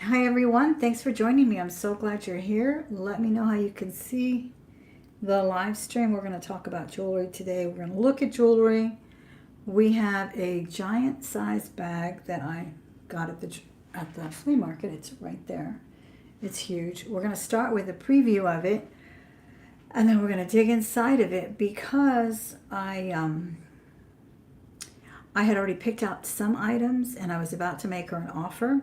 Hi everyone, thanks for joining me. I'm so glad you're here. Let me know how you can see the live stream. We're going to talk about jewelry today. We're going to look at jewelry. We have a giant size bag that I got at the flea market. It's right there. It's huge. We're going to start with a preview of it, and then we're going to dig inside of it because I had already picked out some items and I was about to make her an offer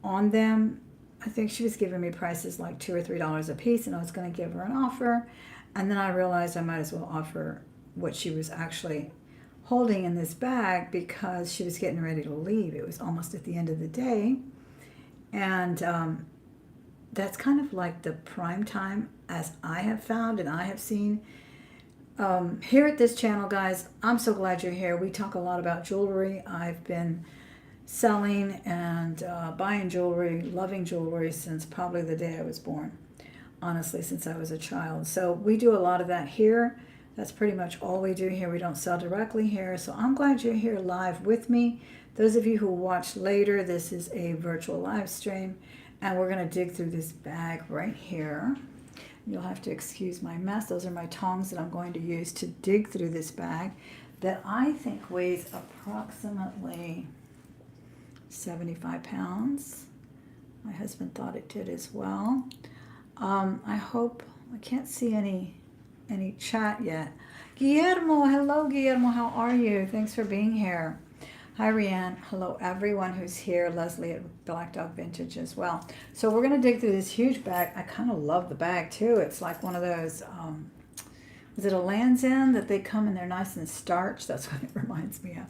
on them. I think she was giving me prices like $2 or $3 a piece, and I was going to give her an offer. And then I realized I might as well offer what she was actually holding in this bag because she was getting ready to leave. It was almost at the end of the day. And that's kind of like the prime time, as I have found and I have seen. Here at this channel, guys, I'm so glad you're here. We talk a lot about jewelry. I've been selling and buying jewelry, loving jewelry since probably the day I was born. Honestly, since I was a child. So we do a lot of that here. That's pretty much all we do here. We don't sell directly here. So I'm glad you're here live with me. Those of you who watch later, this is a virtual live stream. And we're going to dig through this bag right here. You'll have to excuse my mess. Those are my tongs that I'm going to use to dig through this bag that I think weighs approximately 75 pounds. My husband thought it did as well. I hope, I can't see any chat yet. Guillermo, hello Guillermo, how are you? Thanks for being here. Hi Rianne, hello everyone who's here. Leslie at Black Dog Vintage as well. So we're gonna dig through this huge bag. I kind of love the bag too. It's like one of those, is it a Land's End that they come and they're nice and starched? That's what it reminds me of.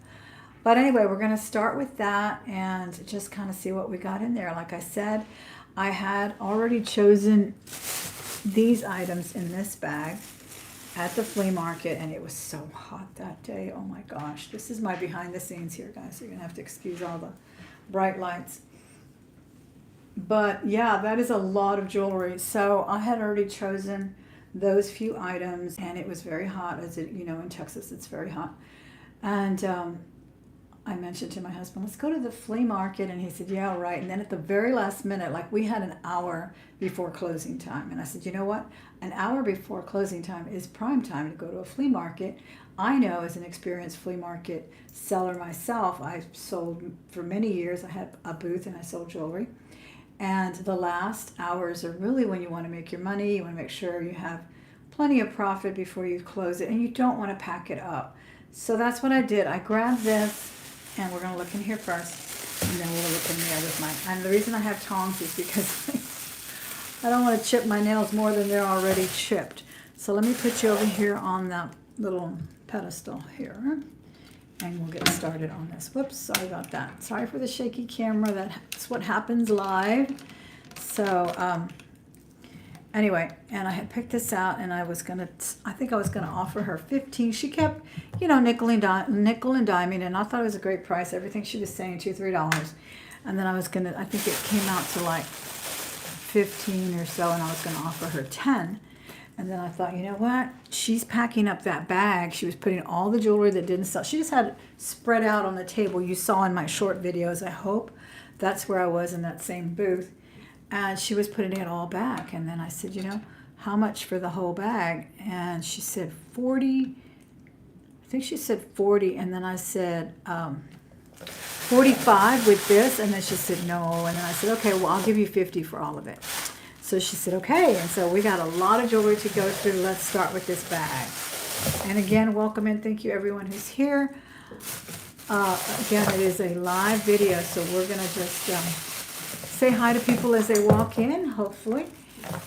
But anyway, we're going to start with that and just kind of see what we got in there. Like I said, I had already chosen these items in this bag at the flea market, and it was so hot that day. Oh my gosh. This is my behind the scenes here, guys. So you're going to have to excuse all the bright lights. But yeah, that is a lot of jewelry. So I had already chosen those few items, and it was very hot. As it, in Texas, it's very hot. And I mentioned to my husband, let's go to the flea market. And he said, yeah, right. And then at the very last minute, like we had an hour before closing time. And I said, you know what? An hour before closing time is prime time to go to a flea market. I know as an experienced flea market seller myself, I sold for many years. I had a booth and I sold jewelry. And the last hours are really when you want to make your money. You want to make sure you have plenty of profit before you close it. And you don't want to pack it up. So that's what I did. I grabbed this. And we're going to look in here first, and then we'll look in there with mine. And the reason I have tongs is because I don't want to chip my nails more than they're already chipped. So let me put you over here on that little pedestal here, and we'll get started on this. Whoops, sorry about that. Sorry for the shaky camera. That's what happens live. So anyway, and I had picked this out, and I think I was gonna offer her 15. She kept, nickel and diming, and I thought it was a great price. Everything she was saying, $2-3, and then I think it came out to like 15 or so, and I was gonna offer her 10. And then I thought, you know what? She's packing up that bag. She was putting all the jewelry that didn't sell. She just had it spread out on the table. You saw in my short videos, I hope. That's where I was in that same booth. And she was putting it all back. And then I said, how much for the whole bag? And she said 40. I think she said 40. And then I said 45 with this. And then she said no. And then I said, okay, well, I'll give you 50 for all of it. So she said, okay. And so we got a lot of jewelry to go through. Let's start with this bag. And again, welcome and thank you everyone who's here. Again, it is a live video. So we're going to just say hi to people as they walk in, hopefully.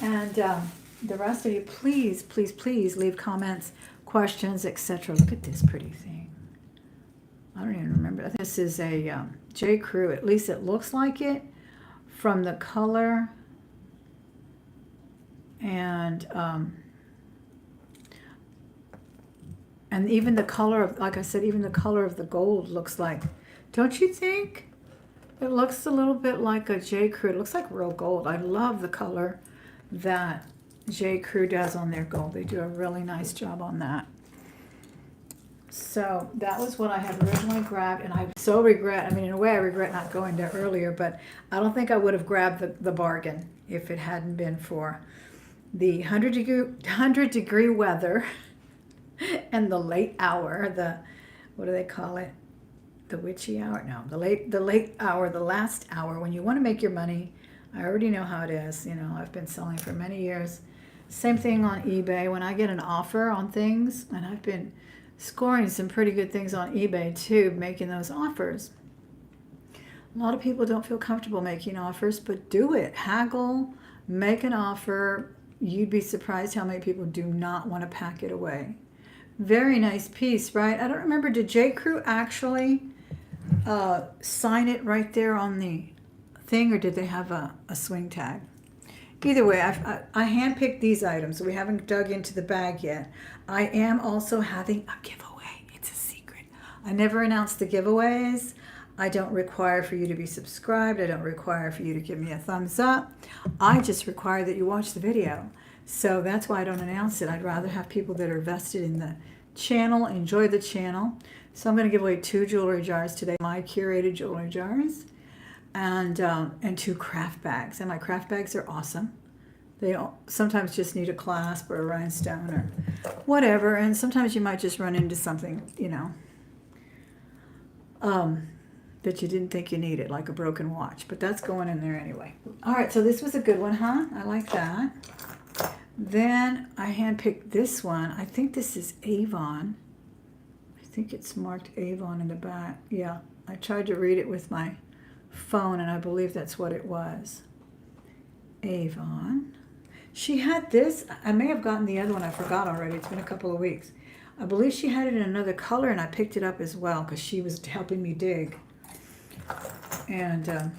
And the rest of you, please, please, please leave comments, questions, etc. Look at this pretty thing. I don't even remember. This is a J. Crew. At least it looks like it from the color. And even the color of, like I said, even the color of the gold looks like, don't you think? It looks a little bit like a J. Crew. It looks like real gold. I love the color that J. Crew does on their gold. They do a really nice job on that. So that was what I had originally grabbed, and I so regret, I mean, in a way I regret not going there earlier, but I don't think I would have grabbed the bargain if it hadn't been for the 100-degree weather and the late hour, what do they call it? The witchy hour? No, the late hour, the last hour when you want to make your money. I already know how it is. You know, I've been selling for many years. Same thing on eBay. When I get an offer on things, and I've been scoring some pretty good things on eBay too, making those offers. A lot of people don't feel comfortable making offers, but do it. Haggle, make an offer. You'd be surprised how many people do not want to pack it away. Very nice piece, right? I don't remember, did J. Crew actually sign it right there on the thing, or did they have a swing tag? Either way, I handpicked these items. We haven't dug into the bag yet. I am also having a giveaway. It's a secret. I never announce the giveaways. I don't require for you to be subscribed. I don't require for you to give me a thumbs up. I just require that you watch the video. So that's why I don't announce it. I'd rather have people that are vested in the channel, enjoy the channel. So I'm going to give away 2 jewelry jars today, my curated jewelry jars, and 2 craft bags. And my craft bags are awesome. They sometimes just need a clasp or a rhinestone or whatever, and sometimes you might just run into something, you know, that you didn't think you needed, like a broken watch. But that's going in there anyway. All right, so this was a good one, huh? I like that. Then I handpicked this one. I think this is Avon. I think it's marked Avon in the back. Yeah, I tried to read it with my phone, and I believe that's what it was. Avon. She had this. I may have gotten the other one. I forgot already. It's been a couple of weeks. I believe she had it in another color, and I picked it up as well because she was helping me dig. And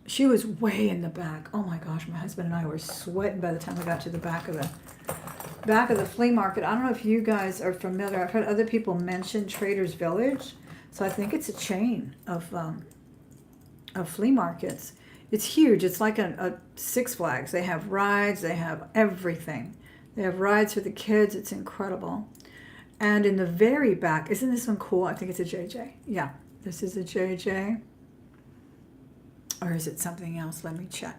she was way in the back. Oh my gosh, my husband and I were sweating by the time we got to the back of the flea market. I don't know if you guys are familiar. I've heard other people mention Trader's Village. So I think it's a chain of flea markets. It's huge. It's like a Six Flags. They have rides. They have everything. They have rides for the kids. It's incredible. And in the very back, isn't this one cool? I think it's a JJ. Yeah, this is a JJ. Or is it something else? Let me check.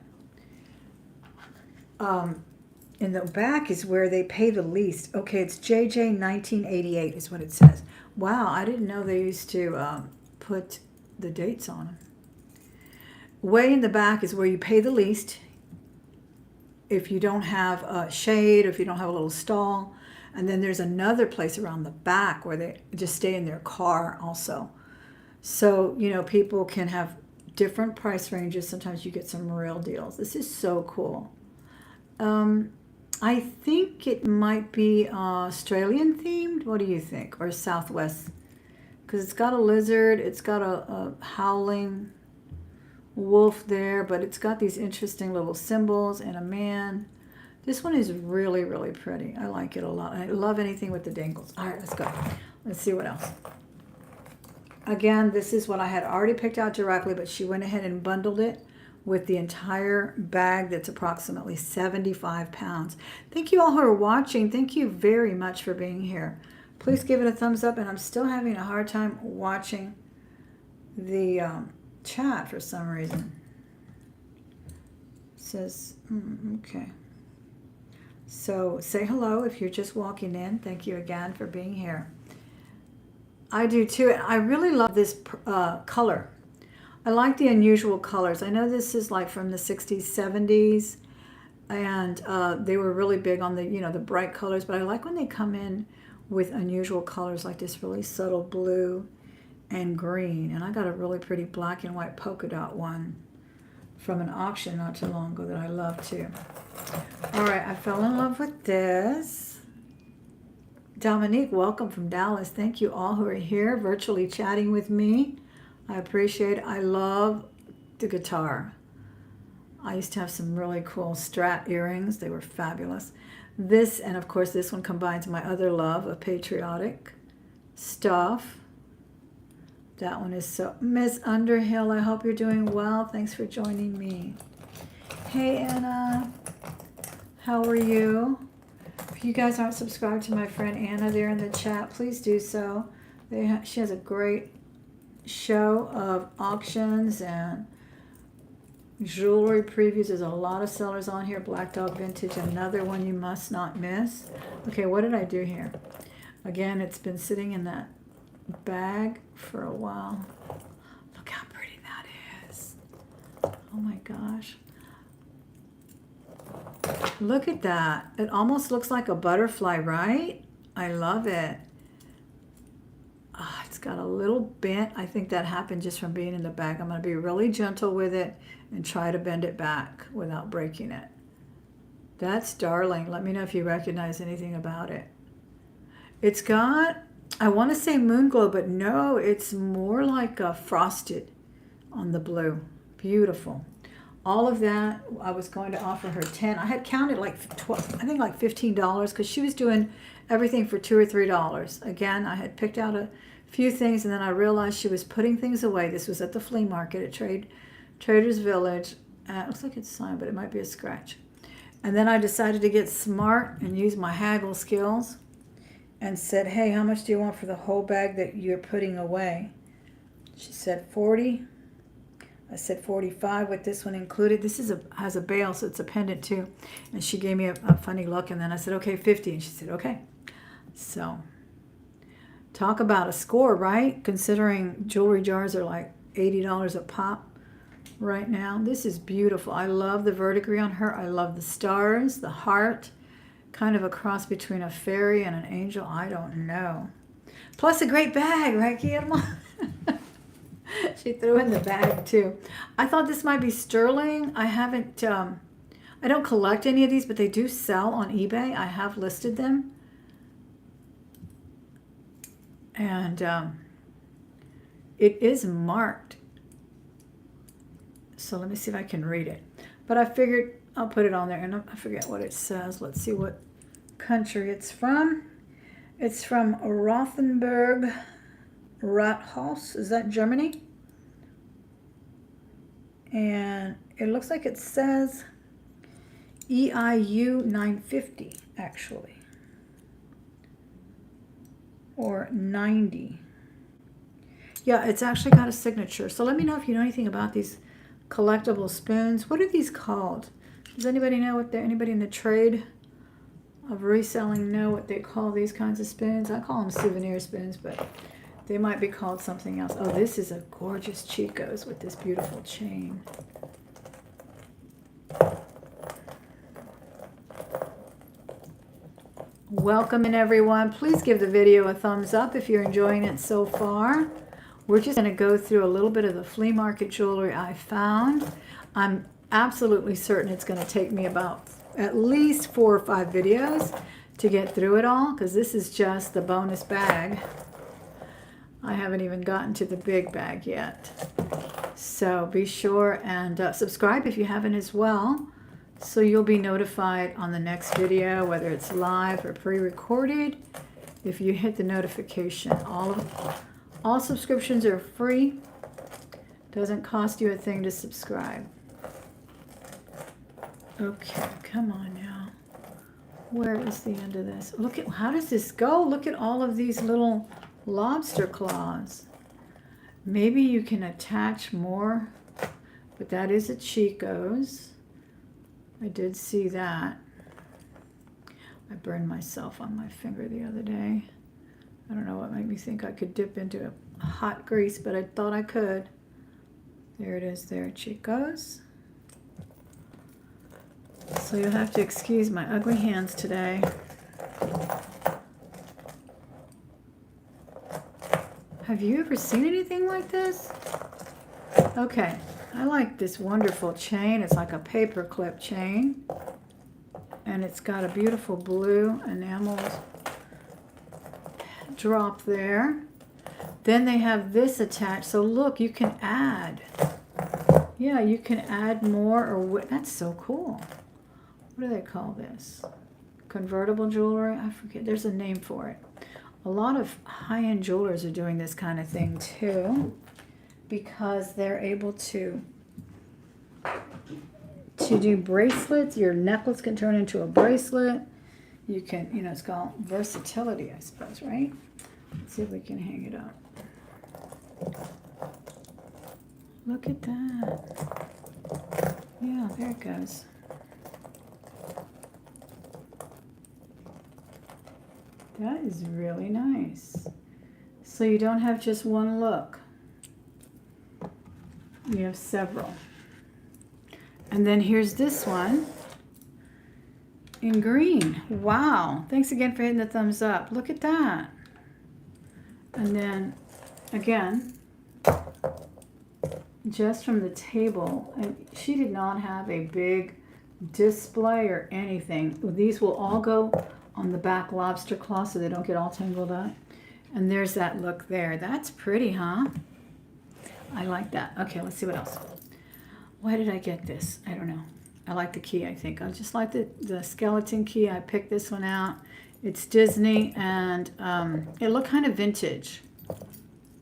In the back is where they pay the least. Okay, it's JJ 1988 is what it says. Wow, I didn't know they used to put the dates on them. Way in the back is where you pay the least if you don't have a shade, or if you don't have a little stall. And then there's another place around the back where they just stay in their car also. So, you know, people can have different price ranges. Sometimes you get some real deals. This is so cool. I think it might be Australian themed. What do you think? Or Southwest? Because it's got a lizard. It's got a howling wolf there, but it's got these interesting little symbols and a man. This one is really, really pretty. I like it a lot. I love anything with the dangles. All right, let's go. Let's see what else. Again, this is what I had already picked out directly, but she went ahead and bundled it with the entire bag that's approximately 75 pounds. Thank you all who are watching. Thank you very much for being here. Please give it a thumbs up, and I'm still having a hard time watching the chat for some reason. It says, okay. So say hello if you're just walking in. Thank you again for being here. I do too. I really love this color. I like the unusual colors. I know this is like from the 60s, 70s, and they were really big on the, you know, the bright colors, but I like when they come in with unusual colors like this really subtle blue and green. And I got a really pretty black and white polka dot one from an auction not too long ago that I love too. All right, I fell in love with this. Dominique, welcome from Dallas. Thank you all who are here virtually chatting with me. I appreciate it. I love the guitar. I used to have some really cool Strat earrings. They were fabulous. This, and of course this one combines my other love of patriotic stuff. That one is so... Miss Underhill, I hope you're doing well. Thanks for joining me. Hey, Anna. How are you? If you guys aren't subscribed to my friend Anna there in the chat, please do so. She has a great show of auctions and jewelry previews. There's a lot of sellers on here. Black Dog Vintage, another one you must not miss. Okay, what did I do here? Again, it's been sitting in that bag for a while. Look how pretty that is. Oh my gosh. Look at that. It almost looks like a butterfly, right? I love it. Oh, it's got a little bent. I think that happened just from being in the bag. I'm going to be really gentle with it and try to bend it back without breaking it. That's darling. Let me know if you recognize anything about it. It's got, I want to say moon glow, but no, it's more like a frosted on the blue. Beautiful. All of that, I was going to offer her 10. I had counted like 12, I think like $15 because she was doing everything for $2 or $3. Again, I had picked out a few things and then I realized she was putting things away. This was at the flea market at Trader's Village. It looks like it's signed, but it might be a scratch. And then I decided to get smart and use my haggle skills and said, hey, how much do you want for the whole bag that you're putting away? She said 40. I said 45 with this one included. This is has a bail, so it's a pendant too. And she gave me a funny look, and then I said, okay, 50. And she said, okay. So talk about a score, right? Considering jewelry jars are like $80 a pop right now. This is beautiful. I love the verdigris on her. I love the stars, the heart, kind of a cross between a fairy and an angel. I don't know. Plus a great bag, right, Guillermo? She threw in the bag too. I thought this might be sterling. I haven't, I don't collect any of these, but they do sell on eBay. I have listed them. And it is marked. So let me see if I can read it. But I figured I'll put it on there, and I forget what it says. Let's see what country it's from. It's from Rothenburg Rathaus. Is that Germany? And it looks like it says EIU 950, actually. Or 90. Yeah, it's actually got a signature. So let me know if you know anything about these collectible spoons. What are these called? Does anybody know what anybody in the trade of reselling know what they call these kinds of spoons? I call them souvenir spoons, but they might be called something else. Oh, this is a gorgeous Chico's with this beautiful chain. Welcome in, everyone. Please give the video a thumbs up if you're enjoying it so far. We're just going to go through a little bit of the flea market jewelry I found. I'm absolutely certain it's going to take me about at least 4 or 5 videos to get through it all, because this is just the bonus bag. I haven't even gotten to the big bag yet. So be sure and subscribe if you haven't as well, so you'll be notified on the next video, whether it's live or pre-recorded. If you hit the notification, all subscriptions are free. Doesn't cost you a thing to subscribe. Okay, come on now. Where is the end of this? Look at, how does this go? Look at all of these little lobster claws. Maybe you can attach more, but that is a Chico's. I did see that. I burned myself on my finger the other day. I don't know what made me think I could dip into a hot grease, but I thought I could. There it is there, Chico's. So you'll have to excuse my ugly hands today. Have you ever seen anything like this? Okay, I like this wonderful chain. It's like a paper clip chain. And it's got a beautiful blue enamel drop there. Then they have this attached. So look, you can add. Yeah, you can add more. Or that's so cool. What do they call this? Convertible jewelry? I forget. There's a name for it. A lot of high-end jewelers are doing this kind of thing too, because they're able to do bracelets. Your necklace can turn into a bracelet. You can, you know, it's called versatility, I suppose, right? Let's see if we can hang it up. Look at that. Yeah, there it goes. That is really nice. So you don't have just one look. You have several. And then here's this one in green. Wow. Thanks again for hitting the thumbs up. Look at that. And then again, just from the table, and she did not have a big display or anything. These will all go on the back lobster claw so they don't get all tangled up. And there's that look there. That's pretty, huh? I like that. Okay, let's see what else. Why did I get this? I don't know. I like the key, I think. I just like the skeleton key. I picked this one out. It's Disney, and it looked kind of vintage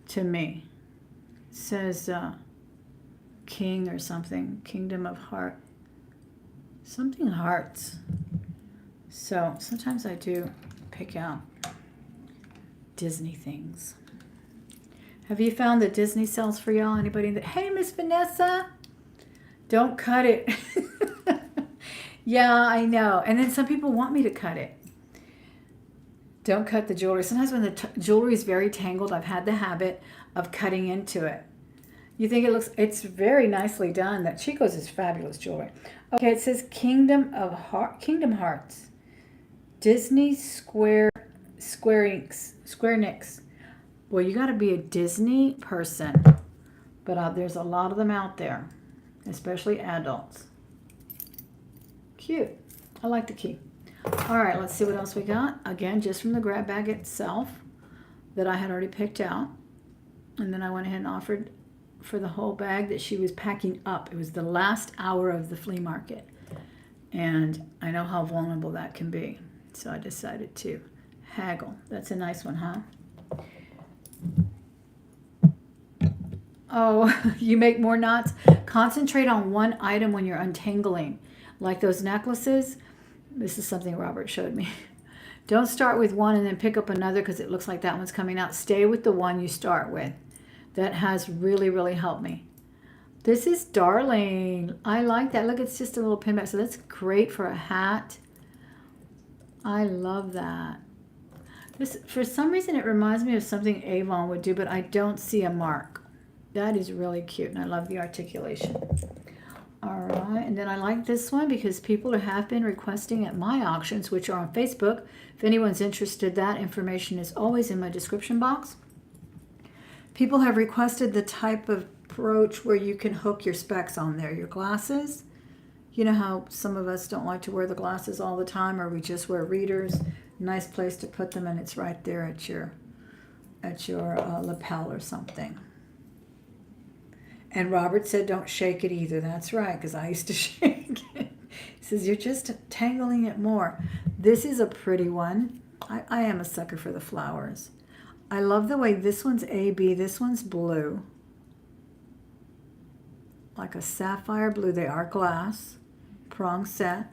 to me. It says King or something. Kingdom of Heart. Something hearts. So sometimes I do pick out Disney things. Have you found that Disney sells for y'all? Anybody that, hey, Miss Vanessa, don't cut it. Yeah, I know. And then some people want me to cut it. Don't cut the jewelry. Sometimes when the jewelry is very tangled, I've had the habit of cutting into it. You think it looks, it's very nicely done. That Chico's is fabulous jewelry. Okay, it says Kingdom Hearts. Disney Square Nix. Well, you got to be a Disney person, but there's a lot of them out there, especially adults. Cute. I like the key. All right, let's see what else we got. Again, just from the grab bag itself that I had already picked out. And then I went ahead and offered for the whole bag that she was packing up. It was the last hour of the flea market. And I know how vulnerable that can be. So I decided to haggle. That's a nice one, huh? Oh, you make more knots? Concentrate on one item when you're untangling. Like those necklaces. This is something Robert showed me. Don't start with one and then pick up another because it looks like that one's coming out. Stay with the one you start with. That has really, really helped me. This is darling. I like that. Look, it's just a little pin back. So that's great for a hat. I love that. This, for some reason, it reminds me of something Avon would do, but I don't see a mark. That is really cute, and I love the articulation. All right, and then I like this one because people have been requesting at my auctions, which are on Facebook. If anyone's interested, that information is always in my description box. People have requested the type of brooch where you can hook your specs on there, your glasses. You know how some of us don't like to wear the glasses all the time, or we just wear readers. Nice place to put them, and it's right there at your lapel or something. And Robert said don't shake it either. That's right, because I used to shake it. He says you're just tangling it more. This is a pretty one. I am a sucker for the flowers. I love the way this one's AB, this one's blue. Like a sapphire blue. They are glass. Prong set.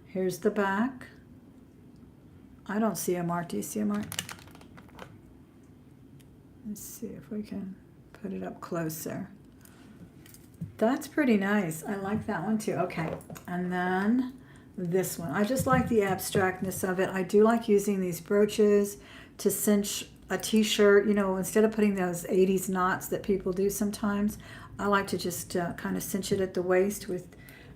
Here's the back. I don't see a mark. Do you see a mark? Let's see if we can put it up closer. That's pretty nice. I like that one too. Okay, and then this one. I just like the abstractness of it. I do like using these brooches to cinch a t-shirt. You know, instead of putting those 80s knots that people do sometimes, I like to just kind of cinch it at the waist with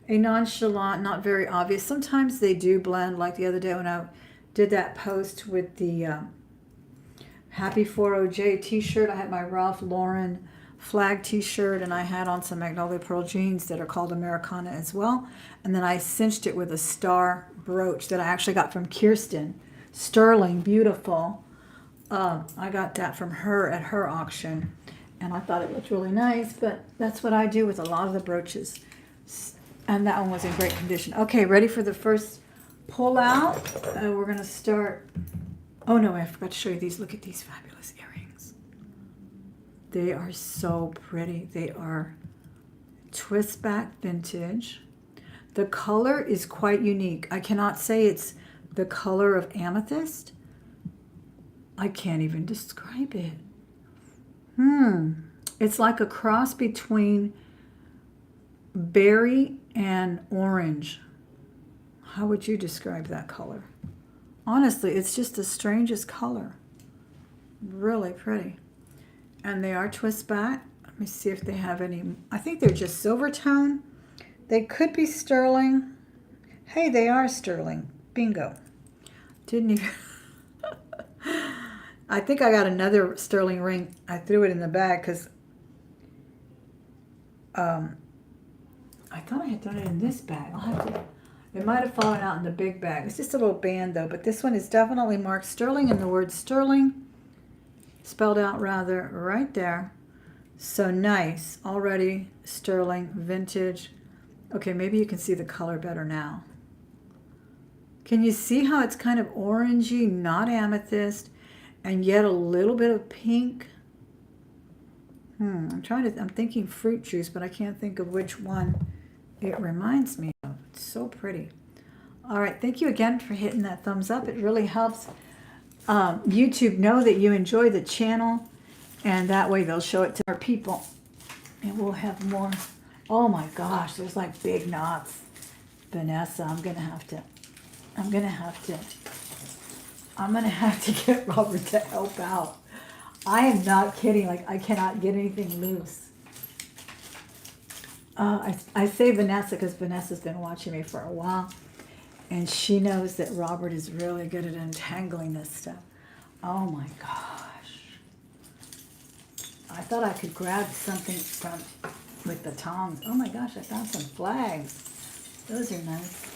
a nonchalant, not very obvious. Sometimes they do blend, like the other day when I did that post with the Happy 40J t-shirt. I had my Ralph Lauren flag t-shirt, and I had on some Magnolia Pearl jeans that are called Americana as well. And then I cinched it with a star brooch that I actually got from Kirsten. Sterling, beautiful. I got that from her at her auction, and I thought it looked really nice, but that's what I do with a lot of the brooches. And that one was in great condition. Okay, ready for the first pull out? We're going to start. Oh no, I forgot to show you these. Look at these fabulous earrings. They are so pretty. They are twist back vintage. The color is quite unique. I cannot say it's the color of amethyst. I can't even describe it. It's like a cross between berry and orange. How would you describe that color? Honestly, it's just the strangest color. Really pretty. And they are twist back. Let me see if they have any. I think they're just silver tone. They could be sterling. Hey, they are sterling. Bingo. Didn't even... I think I got another sterling ring. I threw it in the bag because I thought I had thrown it in this bag. I'll have to... It might have fallen out in the big bag. It's just a little band though, but this one is definitely marked sterling, and the word sterling spelled out rather right there. So nice. Already sterling, vintage. Okay, maybe you can see the color better now. Can you see how it's kind of orangey, not amethyst, and yet a little bit of pink? I'm thinking fruit juice, but I can't think of which one it reminds me of. It's so pretty. All right, thank you again for hitting that thumbs up. It really helps YouTube know that you enjoy the channel, and that way they'll show it to our people, and we'll have more. Oh my gosh, there's like big knots. Vanessa, I'm gonna have to get Robert to help out. I am not kidding. Like, I cannot get anything loose. I say Vanessa because Vanessa's been watching me for a while, and she knows that Robert is really good at untangling this stuff. Oh my gosh. I thought I could grab something with the tongs. Oh my gosh, I found some flags. Those are nice.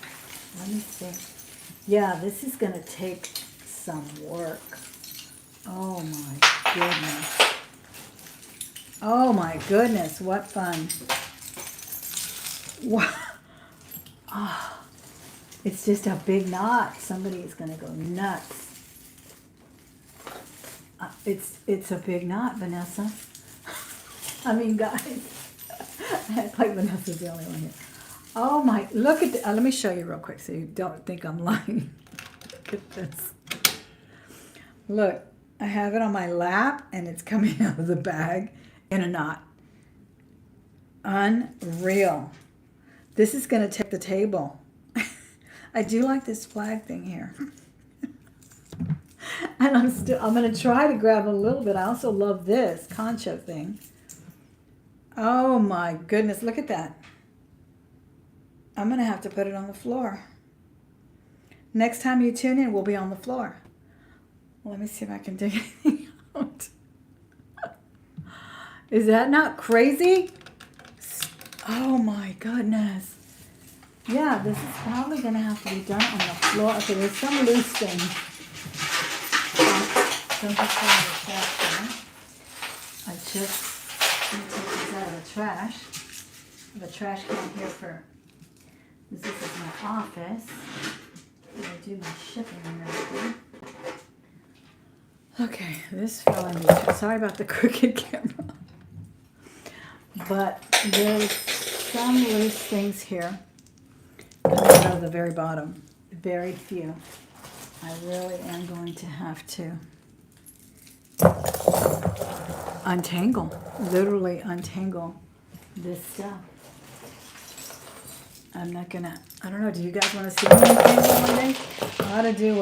Let me see. Yeah, this is going to take some work. Oh my goodness. Oh my goodness, what fun. Wow. Oh, it's just a big knot. Somebody is going to go nuts. It's a big knot, Vanessa. I mean, guys. I act like Vanessa's the only one here. Oh my, look at let me show you real quick so you don't think I'm lying. Look at this. Look, I have it on my lap and it's coming out of the bag in a knot. Unreal. This is going to take the table. I do like this flag thing here. And I'm going to try to grab a little bit. I also love this concho thing. Oh my goodness, look at that. I'm going to have to put it on the floor. Next time you tune in, we'll be on the floor. Let me see if I can dig anything out. Is that not crazy? Oh my goodness. Yeah, this is probably going to have to be done on the floor. Okay, there's some loose things. Don't just throw in the trash can. I just need to take these out of the trash. I have a trash can here for... This is my office. I do my shipping and everything. Okay, this fell in the... Sorry about the crooked camera. But there's some loose things here coming out of the very bottom. Very few. I really am going to have to untangle. Literally untangle this stuff. I'm not gonna, I don't know, do you guys want to see me untangle one day? I ought to do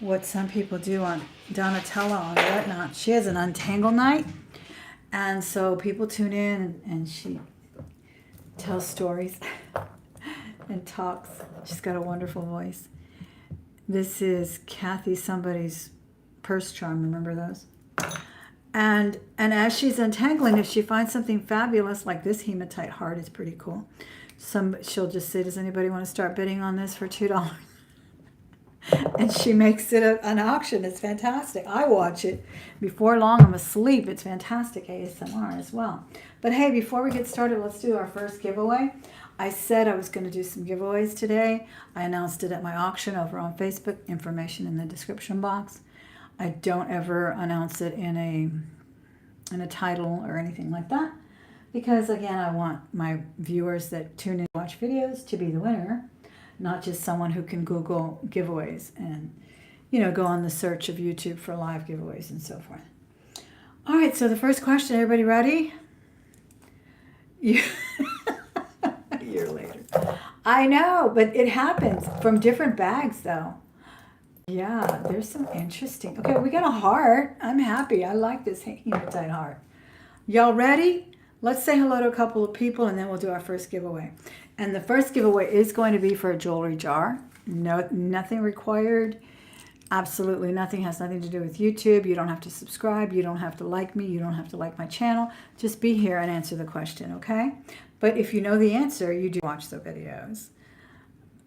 what some people do on Donatella on whatnot. She has an untangle night, and so people tune in and she tells stories and talks. She's got a wonderful voice. This is Kathy somebody's purse charm, remember those? And as she's untangling, if she finds something fabulous, like this hematite heart is pretty cool, she'll just say, does anybody want to start bidding on this for $2? And she makes it an auction. It's fantastic. I watch it. Before long, I'm asleep. It's fantastic ASMR as well. But hey, before we get started, let's do our first giveaway. I said I was going to do some giveaways today. I announced it at my auction over on Facebook. Information in the description box. I don't ever announce it in a title or anything like that, because again, I want my viewers that tune in to watch videos to be the winner. not just someone who can Google giveaways and, you know, go on the search of YouTube for live giveaways and so forth. All right, so the first question, everybody ready? A year later. I know, but it happens from different bags though. Yeah, there's some interesting. Okay, we got a heart. I'm happy. I like this hematite heart. Y'all ready? Let's say hello to a couple of people and then we'll do our first giveaway. And the first giveaway is going to be for a jewelry jar. No, nothing required. Absolutely nothing. Has nothing to do with YouTube. You don't have to subscribe. You don't have to like me. You don't have to like my channel. Just be here and answer the question, okay? But if you know the answer, you do watch the videos.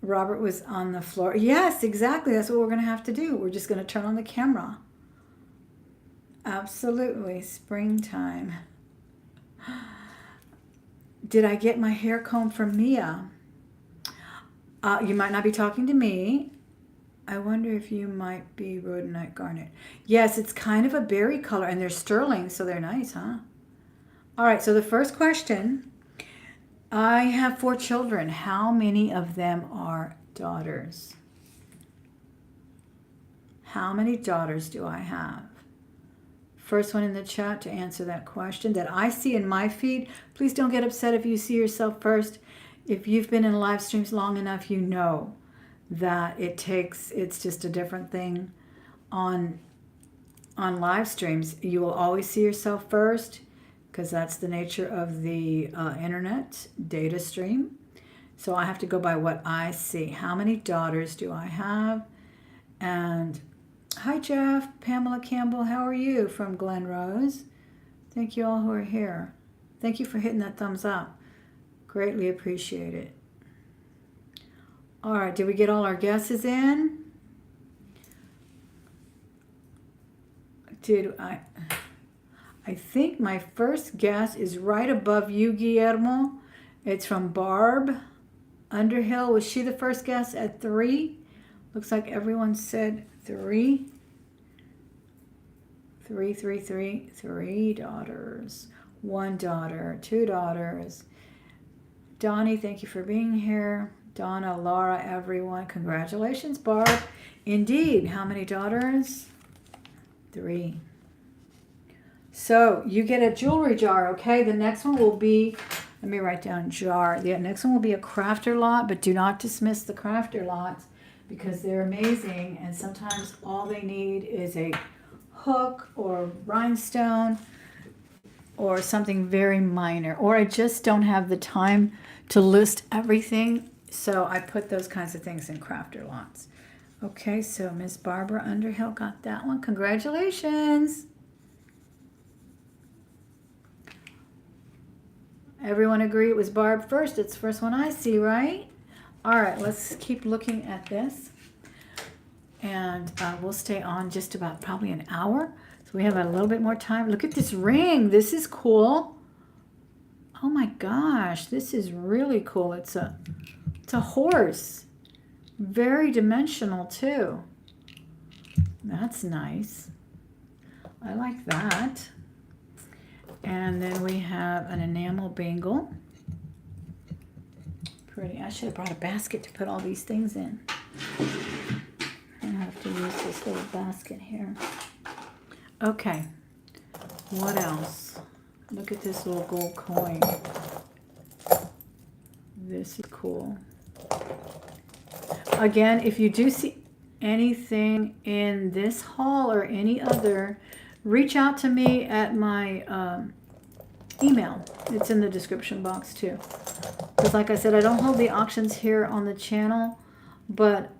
Robert was on the floor. Yes, exactly. That's what we're going to have to do. We're just going to turn on the camera. Absolutely. Springtime. Did I get my hair comb from Mia? You might not be talking to me. I wonder if you might be rhodonite garnet. Yes, it's kind of a berry color, and they're sterling, so they're nice, huh? All right, so the first question. I have 4 children. How many of them are daughters? How many daughters do I have? First one in the chat to answer that question that I see in my feed. Please don't get upset if you see yourself first. If you've been in live streams long enough, you know that it's just a different thing on live streams. You will always see yourself first because that's the nature of the internet data stream. So I have to go by what I see. How many daughters do I have? And hi, Jeff, Pamela Campbell, how are you from Glen Rose? Thank you all who are here. Thank you for hitting that thumbs up. Greatly appreciate it. All right, did we get all our guesses in? I think my first guess is right above you, Guillermo. It's from Barb Underhill. Was she the first guess at 3? Looks like everyone said 3. 3, 3, 3. 3 daughters. 1 daughter. 2 daughters. Donnie, thank you for being here. Donna, Laura, everyone. Congratulations, Barb. Indeed. How many daughters? 3. So you get a jewelry jar, okay? The next one will be, let me write down jar. The next one will be a crafter lot, but do not dismiss the crafter lots because they're amazing. And sometimes all they need is a hook or rhinestone or something very minor. Or I just don't have the time to list everything. So I put those kinds of things in crafter lots. Okay, so Miss Barbara Underhill got that one. Congratulations. Everyone agree it was Barb first. It's the first one I see, right? All right, let's keep looking at this. And we'll stay on just about probably an hour. So we have a little bit more time. Look at this ring. This is cool. Oh my gosh, this is really cool. It's a horse. Very dimensional too. That's nice. I like that. And then we have an enamel bangle. Pretty. I should have brought a basket to put all these things in. I have to use this little basket here. Okay. What else? Look at this little gold coin. This is cool. Again, if you do see anything in this haul or any other, reach out to me at my email. It's in the description box too. Because like I said, I don't hold the auctions here on the channel, but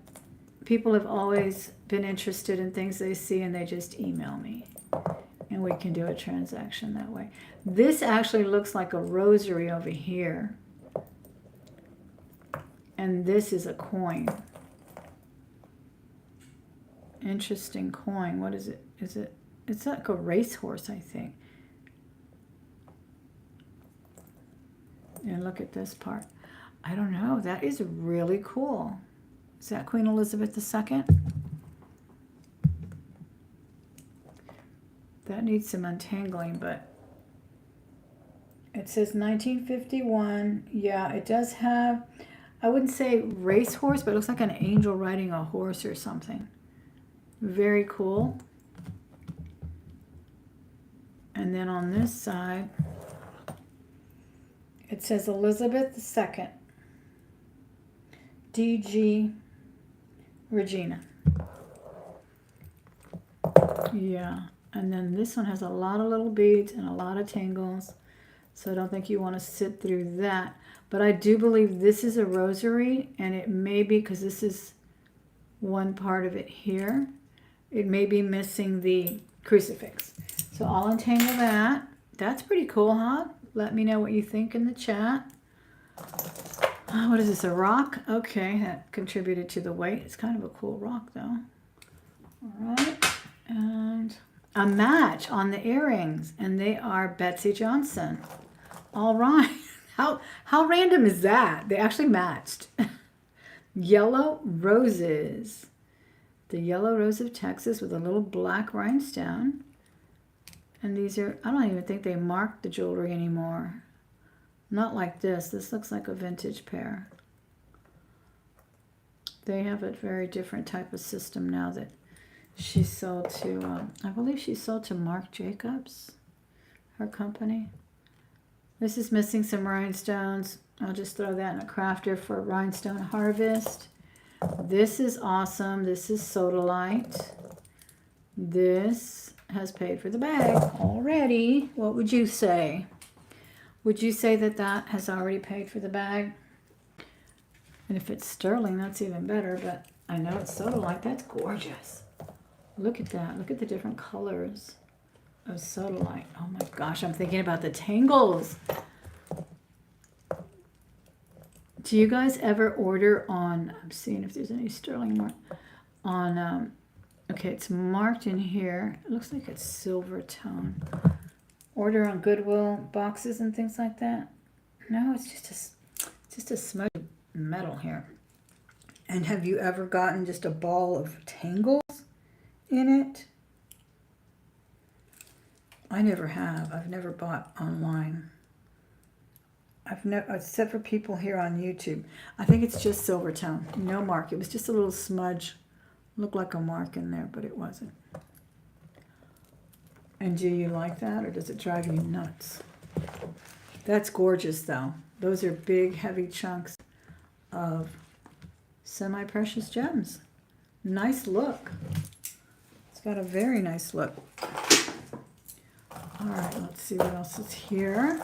people have always been interested in things they see and they just email me. And we can do a transaction that way. This actually looks like a rosary over here. And this is a coin. Interesting coin. What is it? It's like a racehorse, I think. And look at this part. I don't know. That is really cool. Is that Queen Elizabeth II? That needs some untangling, but it says 1951. Yeah, it does have I wouldn't say racehorse, but it looks like an angel riding a horse or something. Very cool. And then on this side, it says Elizabeth II, DG Regina. Yeah, and then this one has a lot of little beads and a lot of tangles, so I don't think you want to sit through that. But I do believe this is a rosary, and it may be, because this is one part of it here, it may be missing the crucifix. So I'll untangle that. That's pretty cool, huh? Let me know what you think in the chat. What is this, a rock? Okay, that contributed to the weight. It's kind of a cool rock, though. All right, and a match on the earrings, and they are Betsy Johnson. All right, how random is that? They actually matched. Yellow roses. The yellow rose of Texas with a little black rhinestone. And these are, I don't even think they mark the jewelry anymore. Not like this. This looks like a vintage pair. They have a very different type of system now that she sold to, I believe she sold to Marc Jacobs, her company. This is missing some rhinestones. I'll just throw that in a crafter for rhinestone harvest. This is awesome. This is Sodalite. This has paid for the bag already. What would you say? Would you say that that has already paid for the bag? And if it's sterling, that's even better, but I know it's Sodalite. That's gorgeous. Look at that. Look at the different colors of Sodalite. Oh my gosh, I'm thinking about the tangles. Do you guys ever order on, I'm seeing if there's any sterling more, on, okay, it's marked in here. It looks like it's silver tone. Order on Goodwill boxes and things like that. No, it's just a smudge of metal here. And have you ever gotten just a ball of tangles in it? I never have. I've never bought online. I've never, except for people here on YouTube. I think it's just silver tone. No mark. It was just a little smudge. Looked like a mark in there, but it wasn't. And do you like that, or does it drive you nuts? That's gorgeous, though. Those are big, heavy chunks of semi-precious gems. Nice look. It's got a very nice look. All right, let's see what else is here.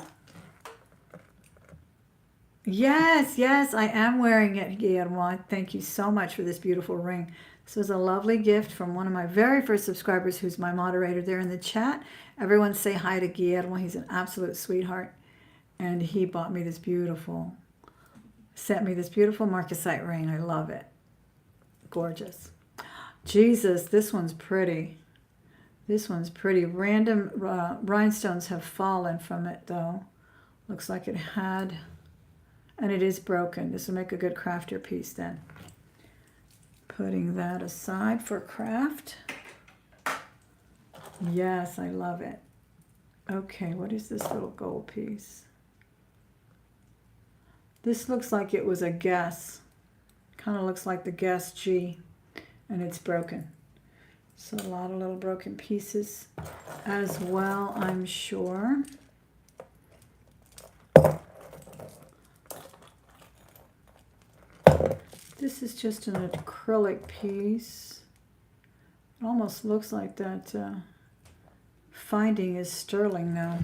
Yes, yes, I am wearing it, Guillermo. Thank you so much for this beautiful ring. This was a lovely gift from one of my very first subscribers, who's my moderator there in the chat. Everyone say hi to Guillermo. He's an absolute sweetheart. And he bought me this beautiful, sent me this beautiful marcasite ring. I love it. Gorgeous. Jesus, this one's pretty. This one's pretty. Random rhinestones have fallen from it, though. Looks like it had, and it is broken. This will make a good crafter piece then. Putting that aside for craft. Yes, I love it. Okay, what is this little gold piece? This looks like it was a guess. Kind of looks like the Guess G, and it's broken. So a lot of little broken pieces as well, I'm sure. This is just an acrylic piece. It almost looks like that finding is sterling now.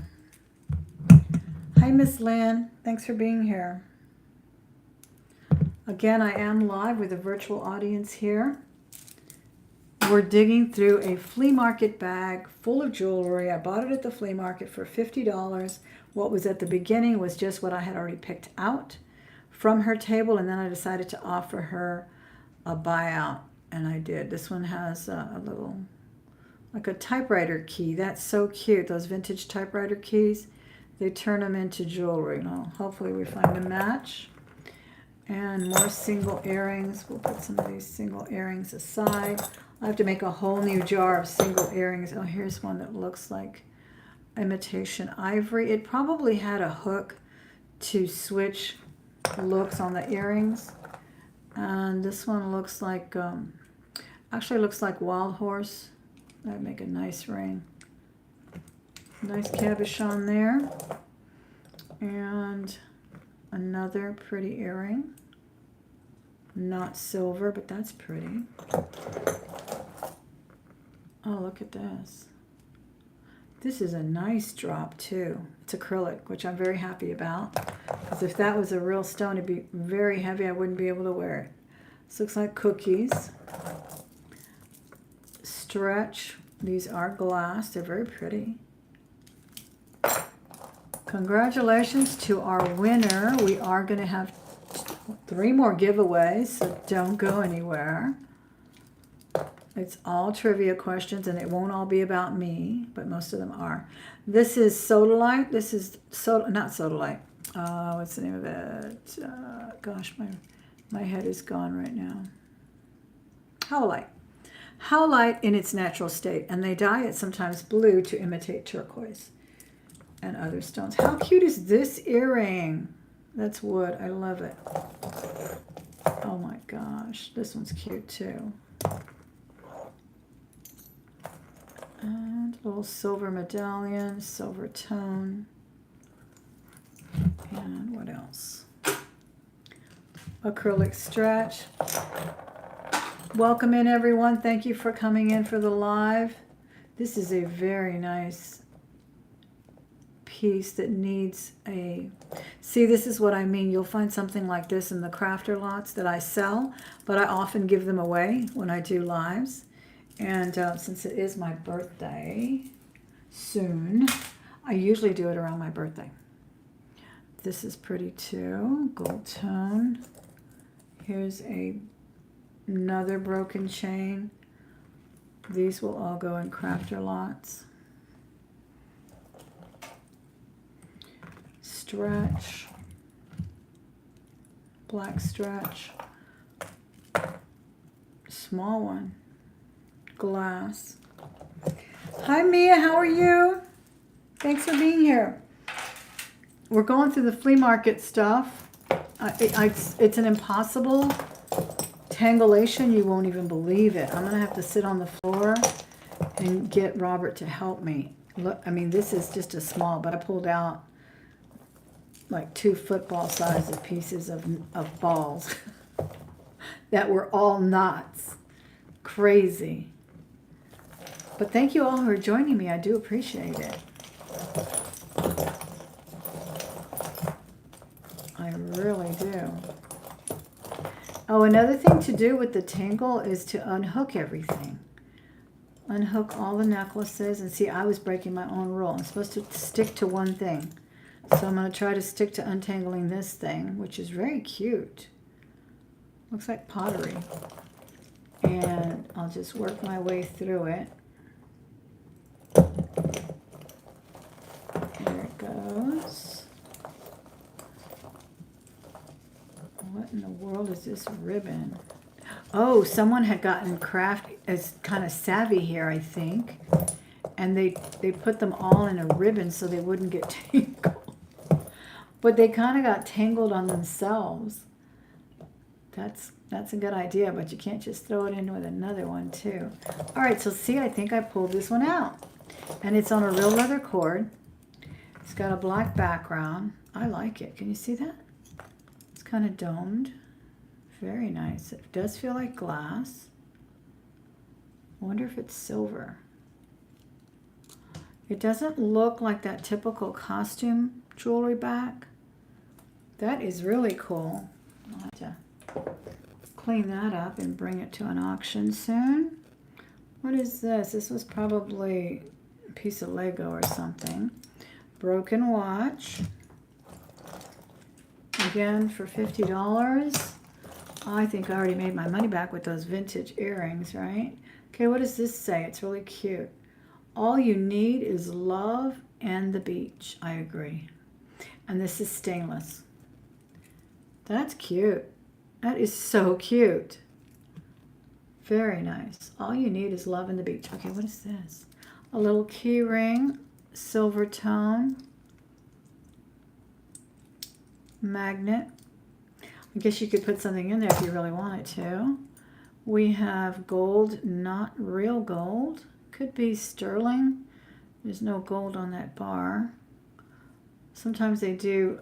Hi, Miss Lynn. Thanks for being here. Again, I am live with a virtual audience here. We're digging through a flea market bag full of jewelry. I bought it at the flea market for $50. What was at the beginning was just what I had already picked out from her table, and then I decided to offer her a buyout, and I did. This one has a little, like a typewriter key. That's so cute. Those vintage typewriter keys, they turn them into jewelry. Now, hopefully we find a match. And more single earrings. We'll put some of these single earrings aside. I have to make a whole new jar of single earrings. Oh, here's one that looks like imitation ivory. It probably had a hook to switch looks on the earrings. And this one looks like, actually looks like Wild Horse. That'd make a nice ring. Nice cabochon there. And another pretty earring. Not silver, but that's pretty. Oh, look at this. This is a nice drop too. It's acrylic, which I'm very happy about. Because if that was a real stone, it'd be very heavy. I wouldn't be able to wear it. This looks like cookies. Stretch. These are glass. They're very pretty. Congratulations to our winner. We are going to have 3 more giveaways, so don't go anywhere. It's all trivia questions, and it won't all be about me, but most of them are. This is Sodalite. This is not Sodalite. What's the name of it? Gosh, my head is gone right now. Howlite. Howlite in its natural state, and they dye it sometimes blue to imitate turquoise and other stones. How cute is this earring? That's wood. I love it. Oh my gosh, this one's cute too. And a little silver medallion, silver tone. And what else? Acrylic stretch. Welcome in, everyone. Thank you for coming in for the live. This is a very nice piece that needs a... See, this is what I mean. You'll find something like this in the crafter lots that I sell, but I often give them away when I do lives. And since it is my birthday soon, I usually do it around my birthday. This is pretty too. Gold tone. Here's another broken chain. These will all go in crafter lots. Stretch. Black stretch. Small one. Glass. Hi Mia, how are you? Thanks for being here. We're going through the flea market stuff. It's an impossible tangulation. You won't even believe it. I'm gonna have to sit on the floor and get Robert to help me. Look, I mean, this is just a small, but I pulled out like 2 football sized pieces of balls that were all knots. Crazy. But thank you all who are joining me. I do appreciate it. I really do. Oh, another thing to do with the tangle is to unhook everything. Unhook all the necklaces. And see, I was breaking my own rule. I'm supposed to stick to one thing. So I'm going to try to stick to untangling this thing, which is very cute. Looks like pottery. And I'll just work my way through it. There it goes. What in the world is this ribbon? Oh, someone had gotten craft as kind of savvy here, I think. And they put them all in a ribbon so they wouldn't get tangled. But they kind of got tangled on themselves. That's a good idea, but you can't just throw it in with another one too. All right, so see, I think I pulled this one out. And it's on a real leather cord. It's got a black background. I like it. Can you see that? It's kind of domed. Very nice. It does feel like glass. I wonder if it's silver. It doesn't look like that typical costume jewelry back. That is really cool. I'll have to clean that up and bring it to an auction soon. What is this? This was probably a piece of Lego or something. Broken watch. Again for $50. I think I already made my money back with those vintage earrings, right? Okay, what does this say? It's really cute. All you need is love and the beach. I agree. And this is stainless. That's cute. That is so cute. Very nice. All you need is love and the beach. Okay, what is this? A little key ring, silver tone, magnet, I guess you could put something in there if you really wanted to. We have gold, not real gold. Could be sterling. There's no gold on that bar. Sometimes they do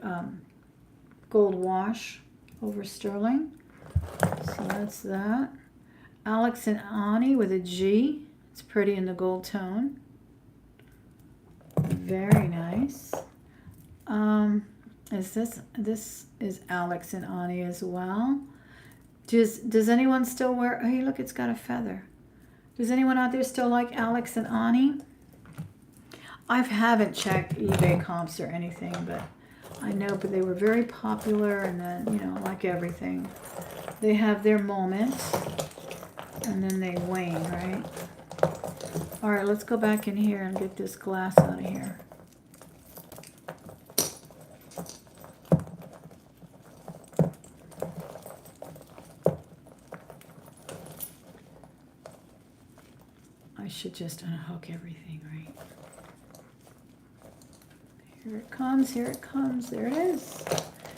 gold wash over sterling. So that's that. Alex and Ani with a G. It's pretty in the gold tone. Very nice. This is Alex and Ani as well. Does anyone still wear, hey look, it's got a feather. Does anyone out there still like Alex and Ani? I haven't checked eBay comps or anything, but I know, but they were very popular, and then, you know, like everything, they have their moments and then they wane, right? All right, let's go back in here and get this glass out of here. I should just unhook everything, right? Here it comes, here it comes, there it is.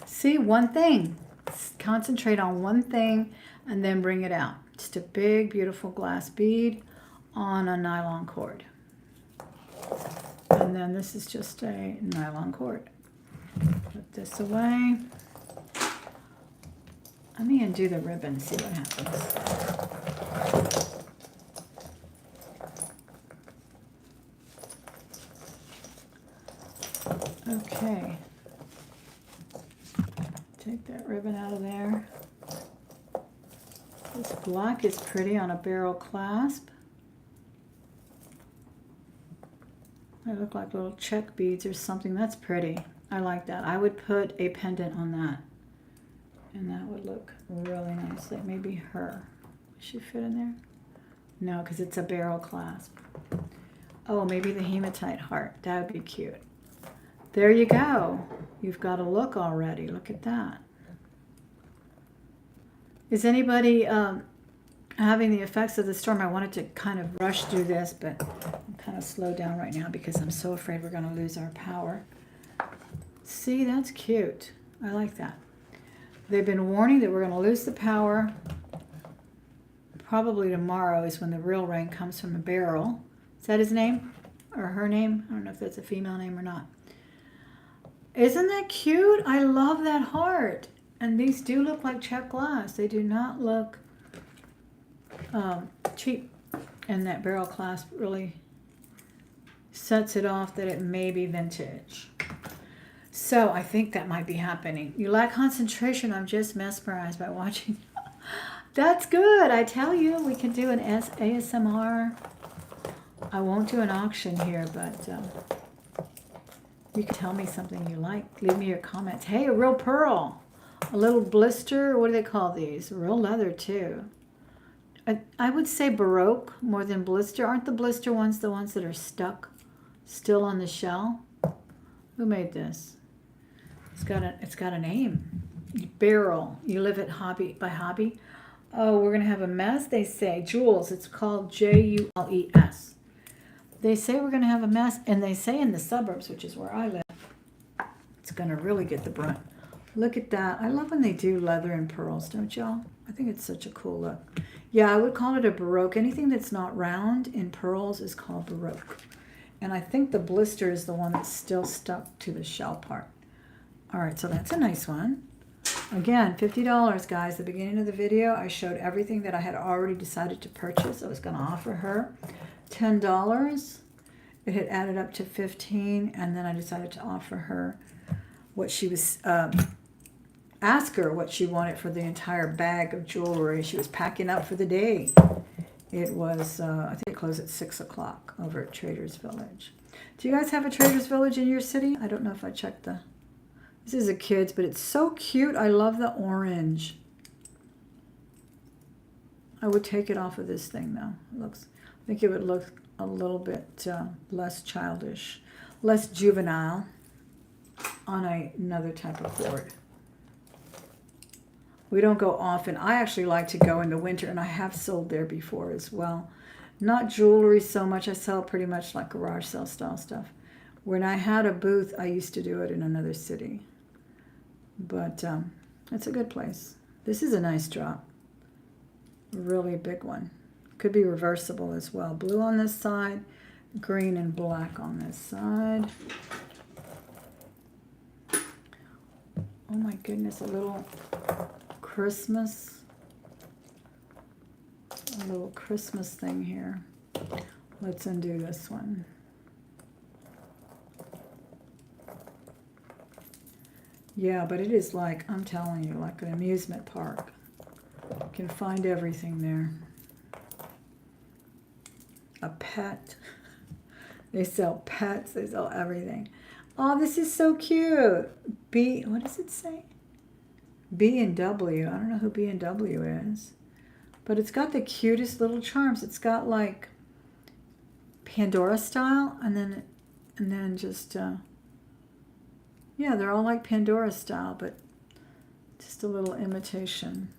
See, one thing. Concentrate on one thing and then bring it out. Just a big, beautiful glass bead on a nylon cord. And then this is just a nylon cord. Put this away. Let me undo the ribbon, see what happens. Okay. Take that ribbon out of there. This black is pretty on a barrel clasp. They look like little check beads or something. That's pretty. I like that. I would put a pendant on that. And that would look really nice. Like maybe her. Does she fit in there? No, because it's a barrel clasp. Oh, maybe the hematite heart. That would be cute. There you go. You've got a look already. Look at that. Is anybody having the effects of the storm? I wanted to kind of rush through this, but I'm kind of slowed down right now because I'm so afraid we're going to lose our power. See, that's cute. I like that. They've been warning that we're going to lose the power. Probably tomorrow is when the real rain comes from a barrel. Is that his name or her name? I don't know if that's a female name or not. Isn't that cute? I love that heart. And these do look like check glass. They do not look cheap. And that barrel clasp really sets it off that it may be vintage. So I think that might be happening. You lack concentration. I'm just mesmerized by watching. That's good. I tell you, we can do an ASMR. I won't do an auction here, but you can tell me something you like. Leave me your comments. Hey, a real pearl. A little blister. What do they call these? Real leather, too. I would say Baroque more than blister. Aren't the blister ones the ones that are stuck still on the shell? Who made this? It's got a name. Barrel. You live at Hobby by Hobby. Oh, we're going to have a mess, they say. Jules. It's called Jules. They say we're going to have a mess, and they say in the suburbs, which is where I live, it's going to really get the brunt. Look at that. I love when they do leather and pearls, don't y'all? I think it's such a cool look. Yeah, I would call it a Baroque. Anything that's not round in pearls is called Baroque. And I think the blister is the one that's still stuck to the shell part. All right, so that's a nice one. Again, $50, guys. The beginning of the video, I showed everything that I had already decided to purchase. I was going to offer her $10. It had added up to $15, and then I decided to offer her what she was, ask her what she wanted for the entire bag of jewelry. She was packing up for the day. It was, I think it closed at 6 o'clock over at Traders Village. Do you guys have a Traders Village in your city? I don't know if I checked the... This is a kid's, but it's so cute. I love the orange. I would take it off of this thing, though. It looks, I think it would look a little bit less childish, less juvenile on another type of cord. We don't go often. I actually like to go in the winter, and I have sold there before as well. Not jewelry so much. I sell pretty much like garage sale style stuff. When I had a booth, I used to do it in another city. But It's a good place. This is a nice drop. Really big one. Could be reversible as well. Blue on this side, green and black on this side. Oh my goodness, a little Christmas. A little Christmas thing here. Let's undo this one. Yeah, but it is like, I'm telling you, like an amusement park. You can find everything there. A pet. They sell pets, they sell everything. Oh, this is so cute. What does it say? B&W. I don't know who B&W is. But it's got the cutest little charms. It's got like Pandora style, and then just yeah, they're all like Pandora style, but just a little imitation.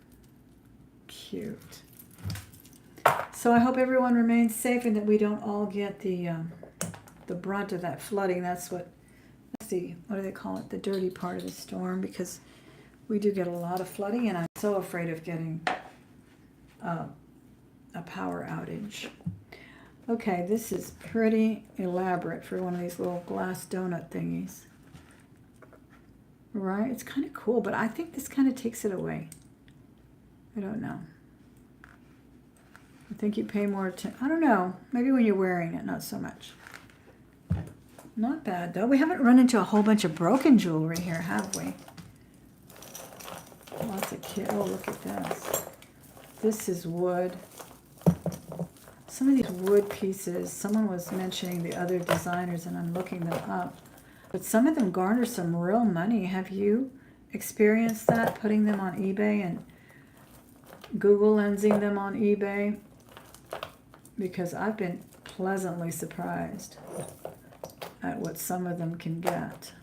Cute. So I hope everyone remains safe and that we don't all get the brunt of that flooding. That's what do they call it? The dirty part of the storm, because we do get a lot of flooding, and I'm so afraid of getting a power outage. Okay, this is pretty elaborate for one of these little glass donut thingies. Right? It's kind of cool, but I think this kind of takes it away. I don't know. I think you pay more attention. I don't know. Maybe when you're wearing it, not so much. Not bad, though. We haven't run into a whole bunch of broken jewelry here, have we? Lots of kit. Oh, look at this. This is wood. Some of these wood pieces, someone was mentioning the other designers, and I'm looking them up. But some of them garner some real money. Have you experienced that, putting them on eBay and Google lensing them on eBay? Because I've been pleasantly surprised at what some of them can get.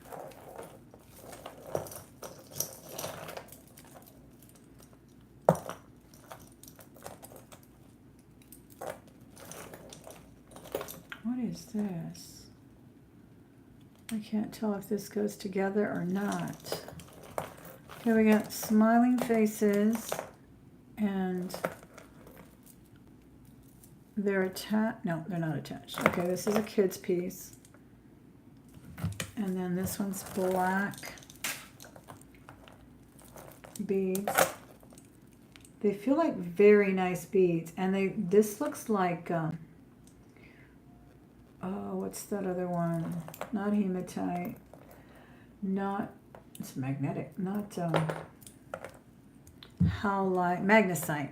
What is this? I can't tell if this goes together or not. Okay, we got smiling faces, and they're attached. No, they're not attached. Okay, this is a kid's piece. And then this one's black beads. They feel like very nice beads, and this looks like oh, what's that other one? Not hematite. It's magnetic. Not howlite. Magnesite.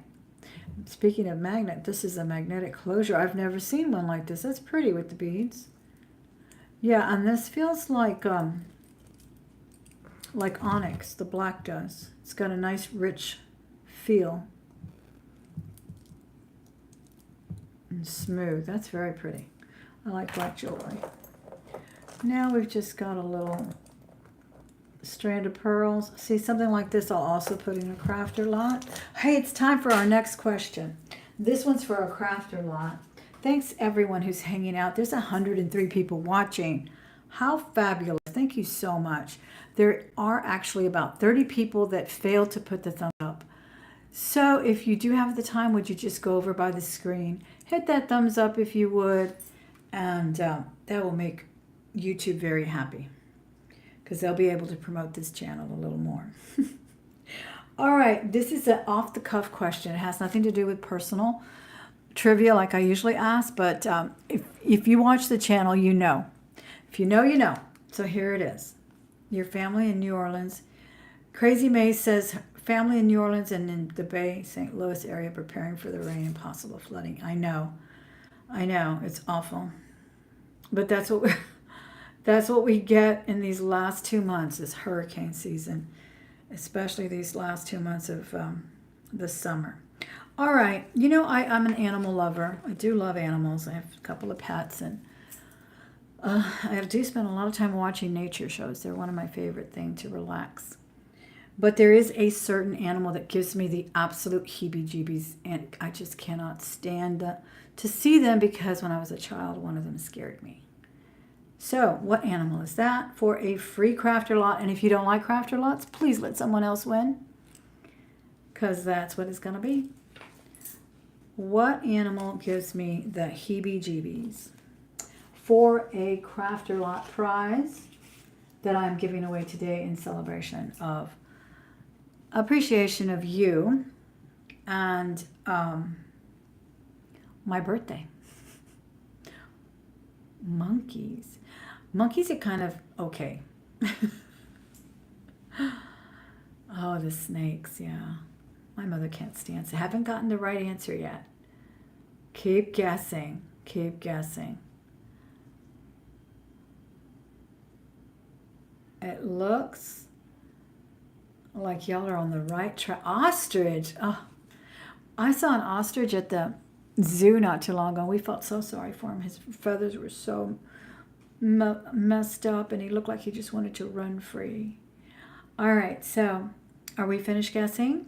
Speaking of magnet, this is a magnetic closure. I've never seen one like this. That's pretty with the beads. Yeah, and this feels like onyx. The black does. It's got a nice rich feel. And smooth. That's very pretty. I like black jewelry. Now we've just got a little strand of pearls. See, something like this I'll also put in a crafter lot. Hey, it's time for our next question. This one's for a crafter lot. Thanks everyone who's hanging out. There's 103 people watching. How fabulous. Thank you so much. There are actually about 30 people that failed to put the thumb up. So if you do have the time, would you just go over by the screen, hit that thumbs up if you would, and that will make YouTube very happy, because they'll be able to promote this channel a little more. All right, this is an off-the-cuff question. It has nothing to do with personal trivia like I usually ask, but if you watch the channel, you know. If you know, you know. So here it is. Your family in New Orleans. Crazy May says, family in New Orleans and in the Bay, St. Louis area preparing for the rain and possible flooding. I know, it's awful. But that's what we get in these last 2 months is hurricane season, especially these last 2 months of the summer. All right, you know, I'm an animal lover. I do love animals. I have a couple of pets, and I do spend a lot of time watching nature shows. They're one of my favorite things to relax. But there is a certain animal that gives me the absolute heebie-jeebies, and I just cannot stand to see them, because when I was a child, one of them scared me. So, what animal is that? For a free crafter lot, and if you don't like crafter lots, please let someone else win. because that's what it's going to be. What animal gives me the heebie-jeebies? For a crafter lot prize that I'm giving away today in celebration of appreciation of you and my birthday. Monkeys. Monkeys are kind of okay. Oh, the snakes, yeah. My mother can't stand it. I haven't gotten the right answer yet. Keep guessing. Keep guessing. It looks like y'all are on the right track. Ostrich. Oh, I saw an ostrich at the zoo not too long ago. We felt so sorry for him. His feathers were so messed up, and he looked like he just wanted to run free. All right, so are we finished guessing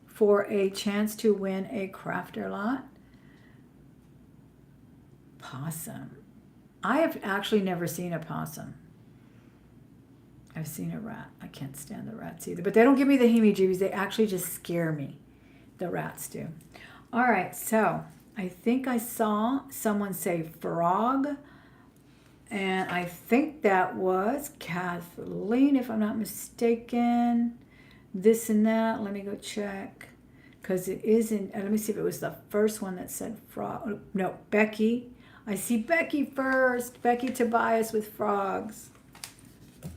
for a chance to win a crafter lot? Possum. I have actually never seen a possum. I've seen a rat. I can't stand the rats either. But they don't give me the heebie-jeebies. They actually just scare me. The rats do. All right, so I think I saw someone say frog. And I think that was Kathleen, if I'm not mistaken. This and that. Let me go check. Because it isn't. Let me see if it was the first one that said frog. No, Becky. I see Becky first. Becky Tobias with frogs.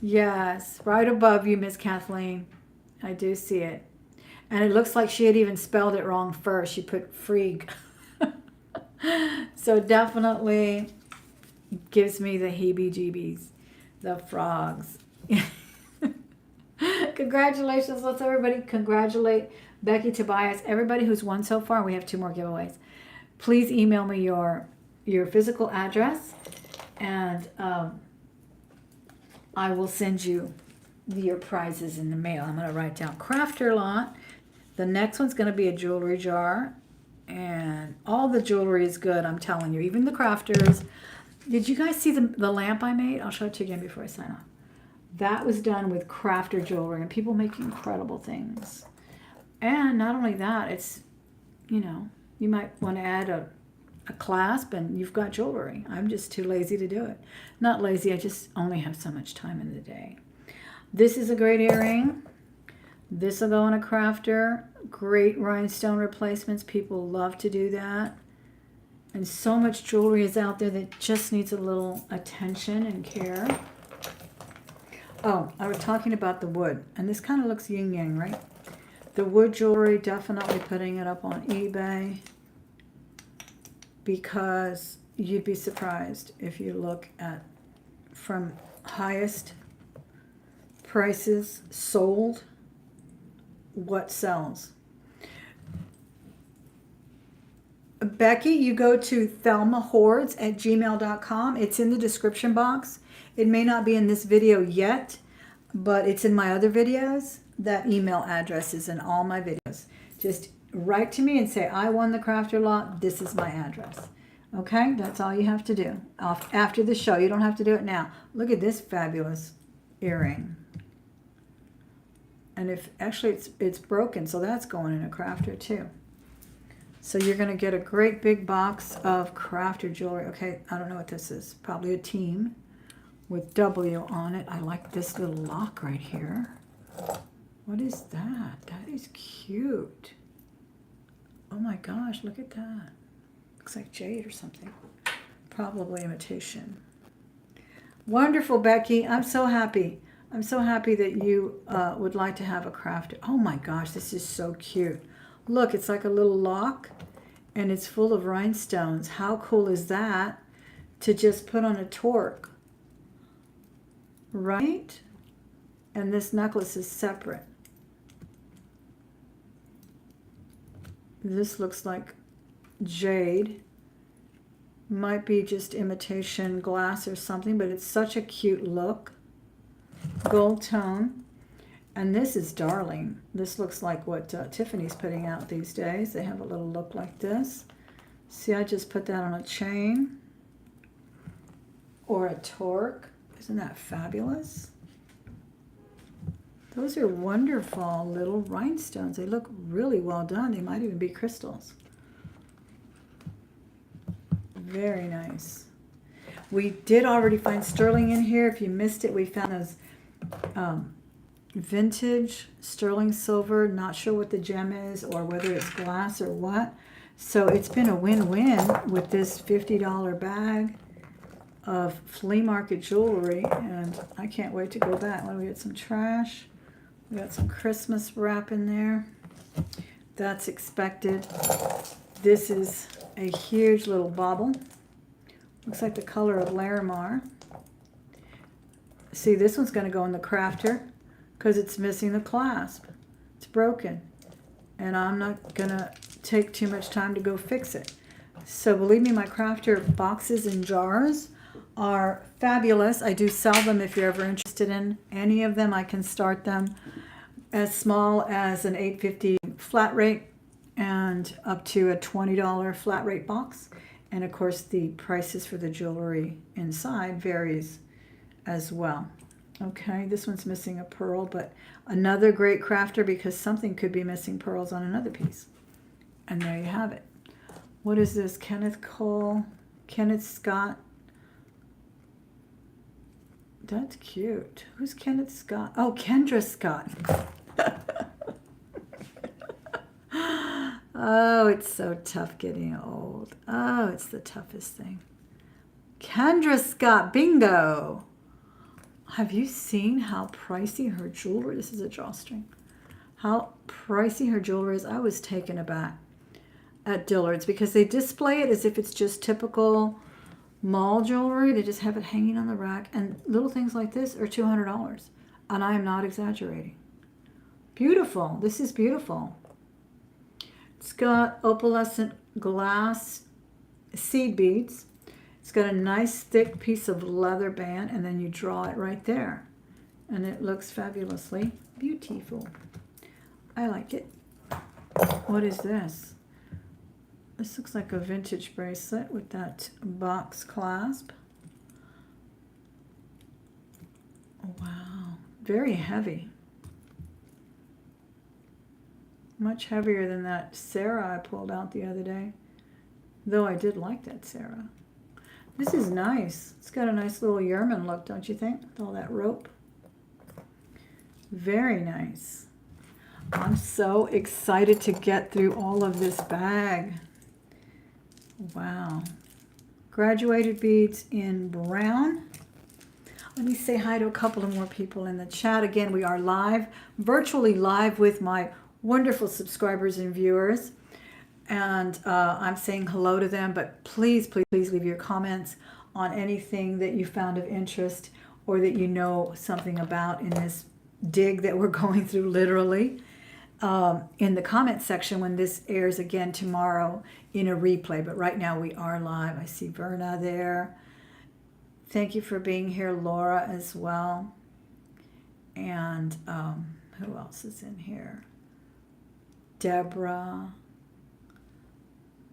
Yes, right above you, Miss Kathleen. I do see it. And it looks like she had even spelled it wrong first. She put freak. So definitely gives me the heebie-jeebies. The frogs. Congratulations. Let's everybody congratulate Becky Tobias. Everybody who's won so far. We have 2 more giveaways. Please email me your physical address, and I will send you your prizes in the mail. I'm going to write down crafter lot. The next one's going to be a jewelry jar. And all the jewelry is good, I'm telling you. Even the crafters. Did you guys see the lamp I made? I'll show it to you again before I sign off. That was done with crafter jewelry. And people make incredible things. And not only that, it's, you know, you might want to add a clasp and you've got jewelry. I'm just too lazy to do it. Not lazy, I just only have so much time in the day. This is a great earring. This will go in a crafter. Great rhinestone replacements. People love to do that. And so much jewelry is out there that just needs a little attention and care. Oh, I was talking about the wood. And this kind of looks yin-yang, right? The wood jewelry, definitely putting it up on eBay. Because you'd be surprised if you look at from highest prices sold, what sells. Becky, you go to thelmahordes@gmail.com. It's in the description box. It may not be in this video yet, but it's in my other videos. That email address is in all my videos. Just write to me and say, I won the crafter lot. This is my address. Okay, that's all you have to do. After the show, you don't have to do it now. Look at this fabulous earring. And if actually it's broken, so that's going in a crafter too. So you're going to get a great big box of crafter jewelry. Okay, I don't know what this is. Probably a team with W on it. I like this little lock right here. What is that? That is cute. Oh my gosh, look at that. Looks like jade or something. Probably imitation. Wonderful, Becky. I'm so happy. I'm so happy that you would like to have a crafter. Oh my gosh, this is so cute. Look, it's like a little lock and it's full of rhinestones. How cool is that to just put on a torque? Right? And this necklace is separate. This looks like jade. Might be just imitation glass or something, but it's such a cute look. Gold tone. And this is darling. This looks like what Tiffany's putting out these days. They have a little look like this. See, I just put that on a chain or a torque. Isn't that fabulous? Those are wonderful little rhinestones. They look really well done. They might even be crystals. Very nice. We did already find sterling in here. If you missed it, we found those vintage sterling silver. Not sure what the gem is or whether it's glass or what. So it's been a win-win with this $50 bag of flea market jewelry. And I can't wait to go back. When we get some trash. We got some Christmas wrap in there. That's expected. This is a huge little bauble. Looks like the color of Larimar. See, this one's going to go in the crafter because it's missing the clasp. It's broken. And I'm not going to take too much time to go fix it. So believe me, my crafter boxes and jars are fabulous. I do sell them if you're ever interested in any of them. I can start them as small as an $8.50 flat rate and up to a $20 flat rate box. And of course the prices for the jewelry inside varies as well. Okay, this one's missing a pearl, but another great crafter because something could be missing pearls on another piece. And there you have it. What is this? Kenneth Scott. That's cute. Who's Kenneth Scott? Oh, Kendra Scott. Oh, it's so tough getting old. Oh, it's the toughest thing. Kendra Scott, bingo. Have you seen how pricey her jewelry? This is a drawstring. How pricey her jewelry is. I was taken aback at Dillard's because they display it as if it's just typical mall jewelry. They just have it hanging on the rack, and little things like this are $200, and I am not exaggerating. Beautiful. This is beautiful. It's got opalescent glass seed beads. It's got a nice thick piece of leather band, and then you draw it right there, and it looks fabulously beautiful. I like it. What is this? This looks like a vintage bracelet with that box clasp. Wow, very heavy. Much heavier than that Sarah I pulled out the other day. Though I did like that Sarah. This is nice. It's got a nice little yeoman look, don't you think? With all that rope. Very nice. I'm so excited to get through all of this bag. Wow. Graduated beads in brown. Let me say hi to a couple of more people in the chat. Again, we are live, virtually live with my wonderful subscribers and viewers. And I'm saying hello to them, but please, please, please leave your comments on anything that you found of interest or that you know something about in this dig that we're going through literally. In the comment section when this airs again tomorrow in a replay. But right now we are live. I see Verna there. Thank you for being here, Laura, as well. And who else is in here? Deborah.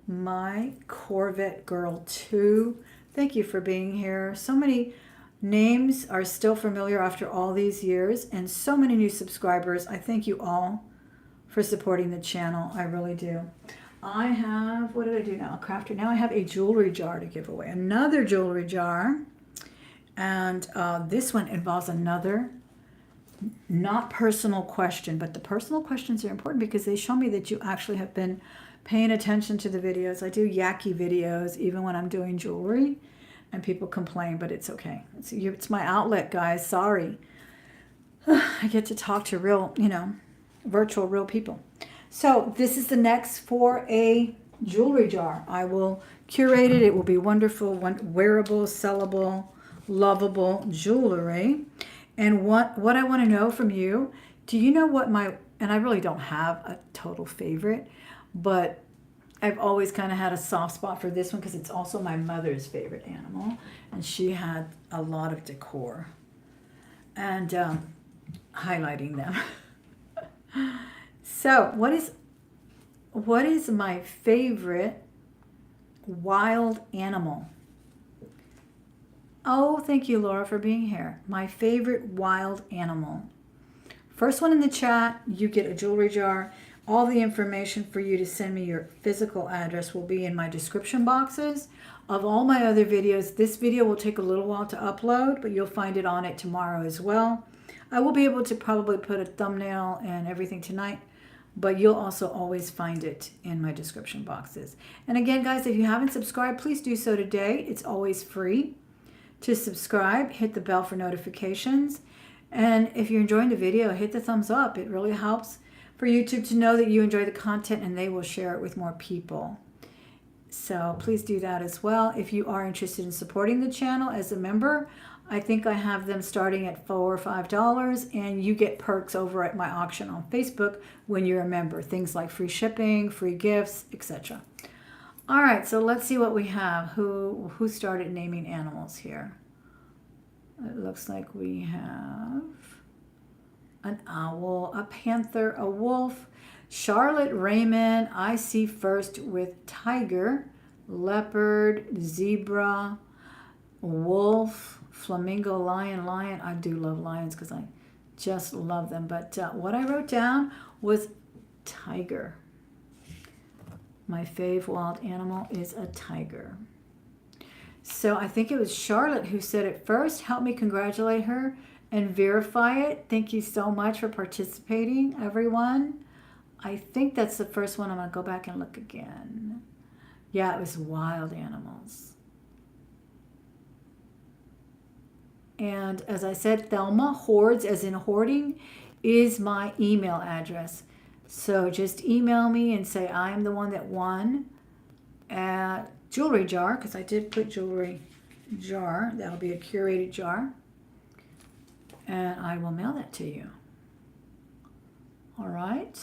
My Corvette Girl 2. Thank you for being here. So many names are still familiar after all these years, and so many new subscribers. I thank you all for supporting the channel. I really do. I have, what did I do now? A crafter. Now I have a jewelry jar to give away. Another jewelry jar. And this one involves another not personal question, but the personal questions are important because they show me that you actually have been paying attention to the videos. I do yucky videos even when I'm doing jewelry, and people complain, but it's okay. It's my outlet, guys. Sorry. I get to talk to real, virtual real people. So this is the next for a jewelry jar. I will curate it. It will be wonderful, wearable, sellable, lovable jewelry. And what I want to know from you, do you know what and I really don't have a total favorite, but I've always kind of had a soft spot for this one because it's also my mother's favorite animal, and she had a lot of decor and highlighting them. So what is my favorite wild animal? Oh, thank you, Laura, for being here. My favorite wild animal. First one in the chat, you get a jewelry jar. All the information for you to send me your physical address will be in my description boxes of all my other videos. This video will take a little while to upload, but you'll find it on it tomorrow as well. I will be able to probably put a thumbnail and everything tonight, but you'll also always find it in my description boxes. And again, guys, if you haven't subscribed, please do so today. It's always free to subscribe. Hit the bell for notifications. And if you're enjoying the video, hit the thumbs up. It really helps for YouTube to know that you enjoy the content, and they will share it with more people. So please do that as well. If you are interested in supporting the channel as a member, I think I have them starting at $4 or $5, and you get perks over at my auction on Facebook when you're a member. Things like free shipping, free gifts, etc. All right, so let's see what we have. Who started naming animals here? It looks like we have an owl, a panther, a wolf, Charlotte Raymond, I see first with tiger, leopard, zebra, wolf, flamingo, lion. I do love lions because I just love them. But what I wrote down was tiger. My fave wild animal is a tiger. So I think it was Charlotte who said it first. Help me congratulate her and verify it. Thank you so much for participating, everyone. I think that's the first one. I'm going to go back and look again. Yeah, it was wild animals. And as I said, Thelma Hoards, as in hoarding, is my email address. So just email me and say I'm the one that won at jewelry jar, because I did put jewelry jar. That'll be a curated jar. And I will mail that to you. All right.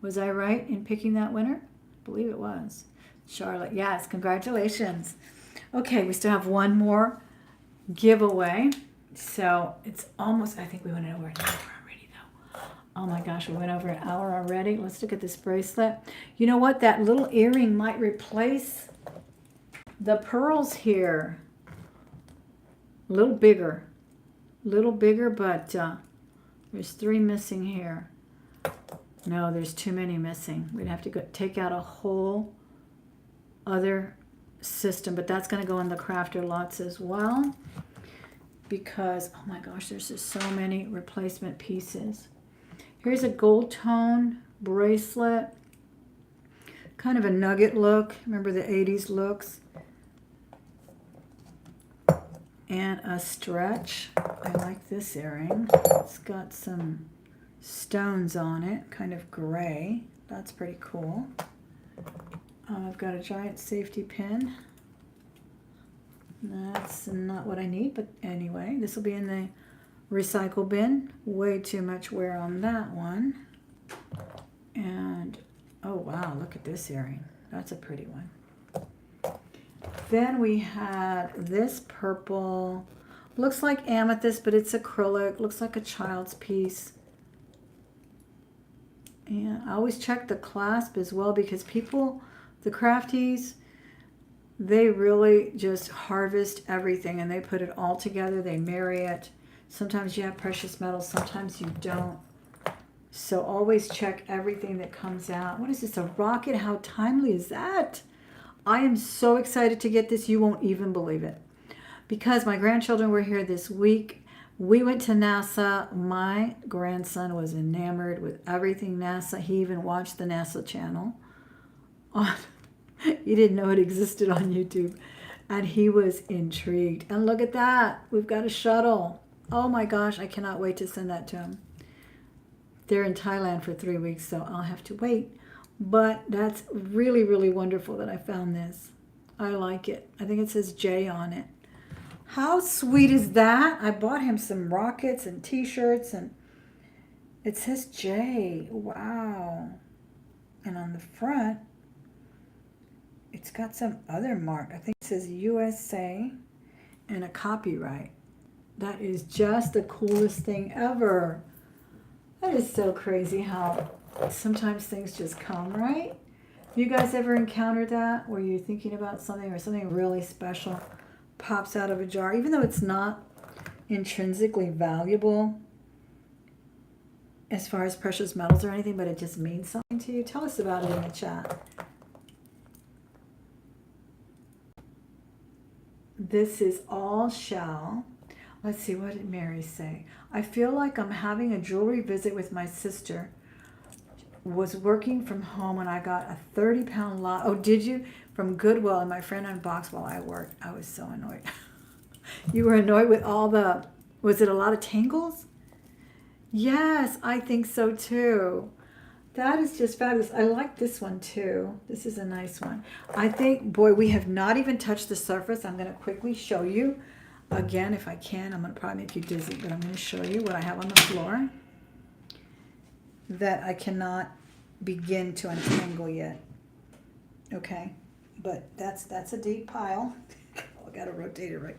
Was I right in picking that winner? I believe it was. Charlotte. Yes, congratulations. Okay, we still have one more giveaway. So it's almost, I think we went over an hour already though. Oh my gosh, we went over an hour already. Let's look at this bracelet. You know what? That little earring might replace the pearls here. A little bigger, but there's 3 missing here. No, there's too many missing. We'd have to go take out a whole other system, but that's going to go in the crafter lots as well, because oh my gosh, there's just so many replacement pieces. Here's a gold tone bracelet, kind of a nugget look. Remember the 80s looks? And a stretch. I like this earring. It's got some stones on it, kind of gray. That's pretty cool. I've got a giant safety pin. That's not what I need, but anyway, this will be in the recycle bin. Way too much wear on that one. And oh wow, look at this earring. That's a pretty one. Then we had this purple, looks like amethyst, but it's acrylic, looks like a child's piece. And I always check the clasp as well, because people, the crafties, they really just harvest everything and they put it all together. They marry it. Sometimes you have precious metals, sometimes you don't. So always check everything that comes out. What is this, a rocket? How timely is that? I am so excited to get this. You won't even believe it. Because my grandchildren were here this week. We went to NASA. My grandson was enamored with everything NASA. He even watched the NASA channel. He didn't know it existed on YouTube. And he was intrigued. And look at that. We've got a shuttle. Oh my gosh, I cannot wait to send that to him. They're in Thailand for 3 weeks, so I'll have to wait. But that's really, really wonderful that I found this. I like it. I think it says J on it. How sweet is that? I bought him some rockets and t-shirts, and it says J. Wow. And on the front, it's got some other mark. I think it says USA and a copyright. That is just the coolest thing ever. That is so crazy how sometimes things just come, right? You guys ever encountered that where you're thinking about something or something really special pops out of a jar, even though it's not intrinsically valuable? as far as precious metals or anything, but it just means something to you. Tell us about it in the chat. This is all shell. Let's see, what did Mary say? I feel like I'm having a jewelry visit with my sister. Was working from home and I got a 30-pound lot. Oh, did you? From Goodwill, and my friend unboxed while I worked. I was so annoyed. You were annoyed with all the, was it a lot of tangles? Yes, I think so too. That is just fabulous. I like this one too. This is a nice one. I think, boy, we have not even touched the surface. I'm going to quickly show you again if I can. I'm going to probably make you dizzy, but I'm going to show you what I have on the floor that I cannot begin to untangle yet. Okay, but that's a deep pile. I got to rotate it right.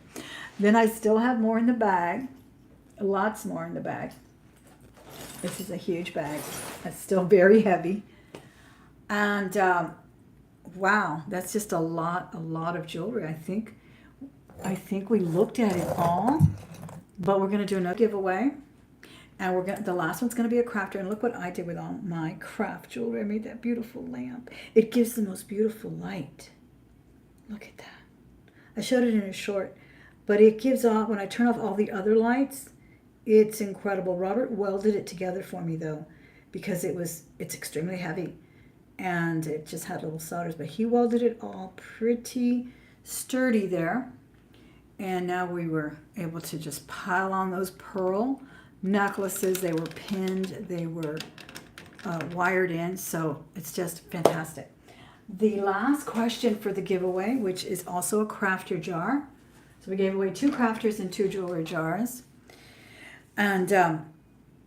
Then I still have more in the bag. Lots more in the bag. This is a huge bag. It's still very heavy. And wow, that's just a lot of jewelry. I think we looked at it all, but we're going to do another giveaway. And the last one's going to be a crafter. And look what I did with all my craft jewelry. I made that beautiful lamp. It gives the most beautiful light. Look at that. I showed it in a short, but it gives off, when I turn off all the other lights, it's incredible. Robert welded it together for me though, because it's extremely heavy and it just had little solders, but he welded it all pretty sturdy there. And now we were able to just pile on those pearl necklaces. They were pinned, they were wired in, so it's just fantastic. The last question for the giveaway, which is also a crafter jar. So we gave away 2 crafters and 2 jewelry jars. And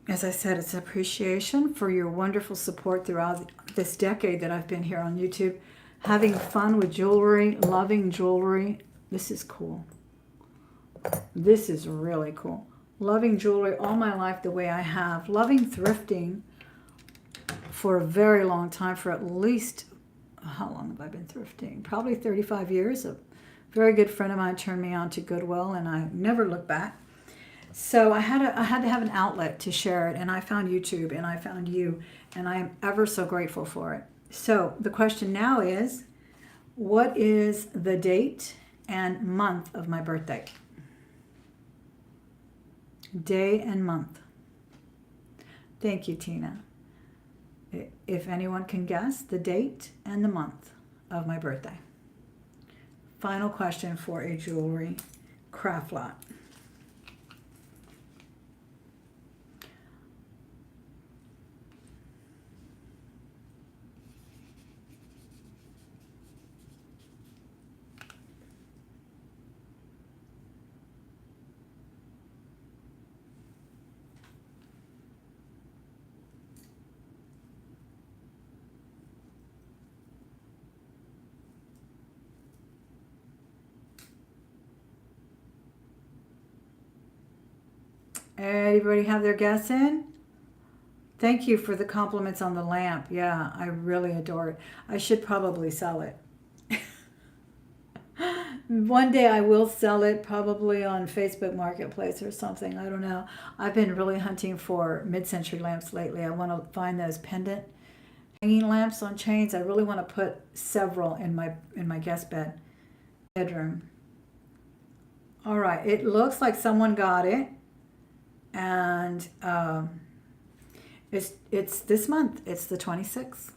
as I said, it's appreciation for your wonderful support throughout this decade that I've been here on YouTube, having fun with jewelry, loving jewelry. This is cool. This is really cool. Loving jewelry all my life the way I have. Loving thrifting for a very long time, for at least, how long have I been thrifting? Probably 35 years. A very good friend of mine turned me on to Goodwill, and I never looked back. So I had to have an outlet to share it, and I found YouTube, and I found you, and I am ever so grateful for it. So the question now is, what is the date and month of my birthday? Day and month. Thank you, Tina. If anyone can guess the date and the month of my birthday. Final question for a jewelry craft lot. Everybody have their guess in? Thank you for the compliments on the lamp. Yeah, I really adore it. I should probably sell it. One day I will sell it, probably on Facebook Marketplace or something. I don't know. I've been really hunting for mid-century lamps lately. I want to find those pendant hanging lamps on chains. I really want to put several in my guest bedroom. All right, it looks like someone got it. And it's this month. It's the 26th.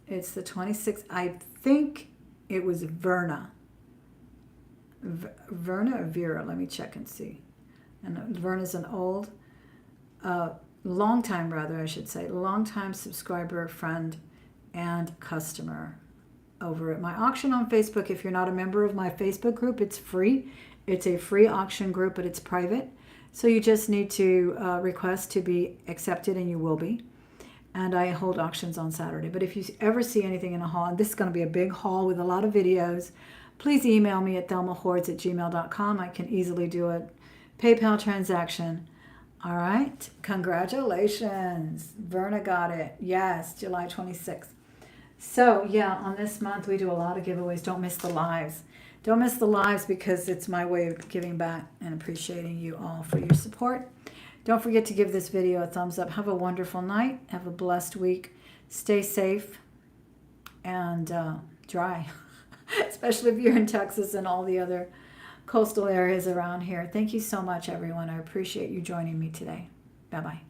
It's the 26th. I think it was Verna. Verna or Vera? Let me check and see. And Verna's an old, long time subscriber, friend, and customer over at my auction on Facebook. If you're not a member of my Facebook group, it's free. It's a free auction group, but it's private. So you just need to request to be accepted, and you will be. And I hold auctions on Saturday. But if you ever see anything in a haul, and this is going to be a big haul with a lot of videos, please email me at thelmahordes@gmail.com. I can easily do a PayPal transaction. All right. Congratulations. Verna got it. Yes, July 26th. So, yeah, on this month, we do a lot of giveaways. Don't miss the lives. Don't miss the lives because it's my way of giving back and appreciating you all for your support. Don't forget to give this video a thumbs up. Have a wonderful night. Have a blessed week. Stay safe and dry, especially if you're in Texas and all the other coastal areas around here. Thank you so much, everyone. I appreciate you joining me today. Bye-bye.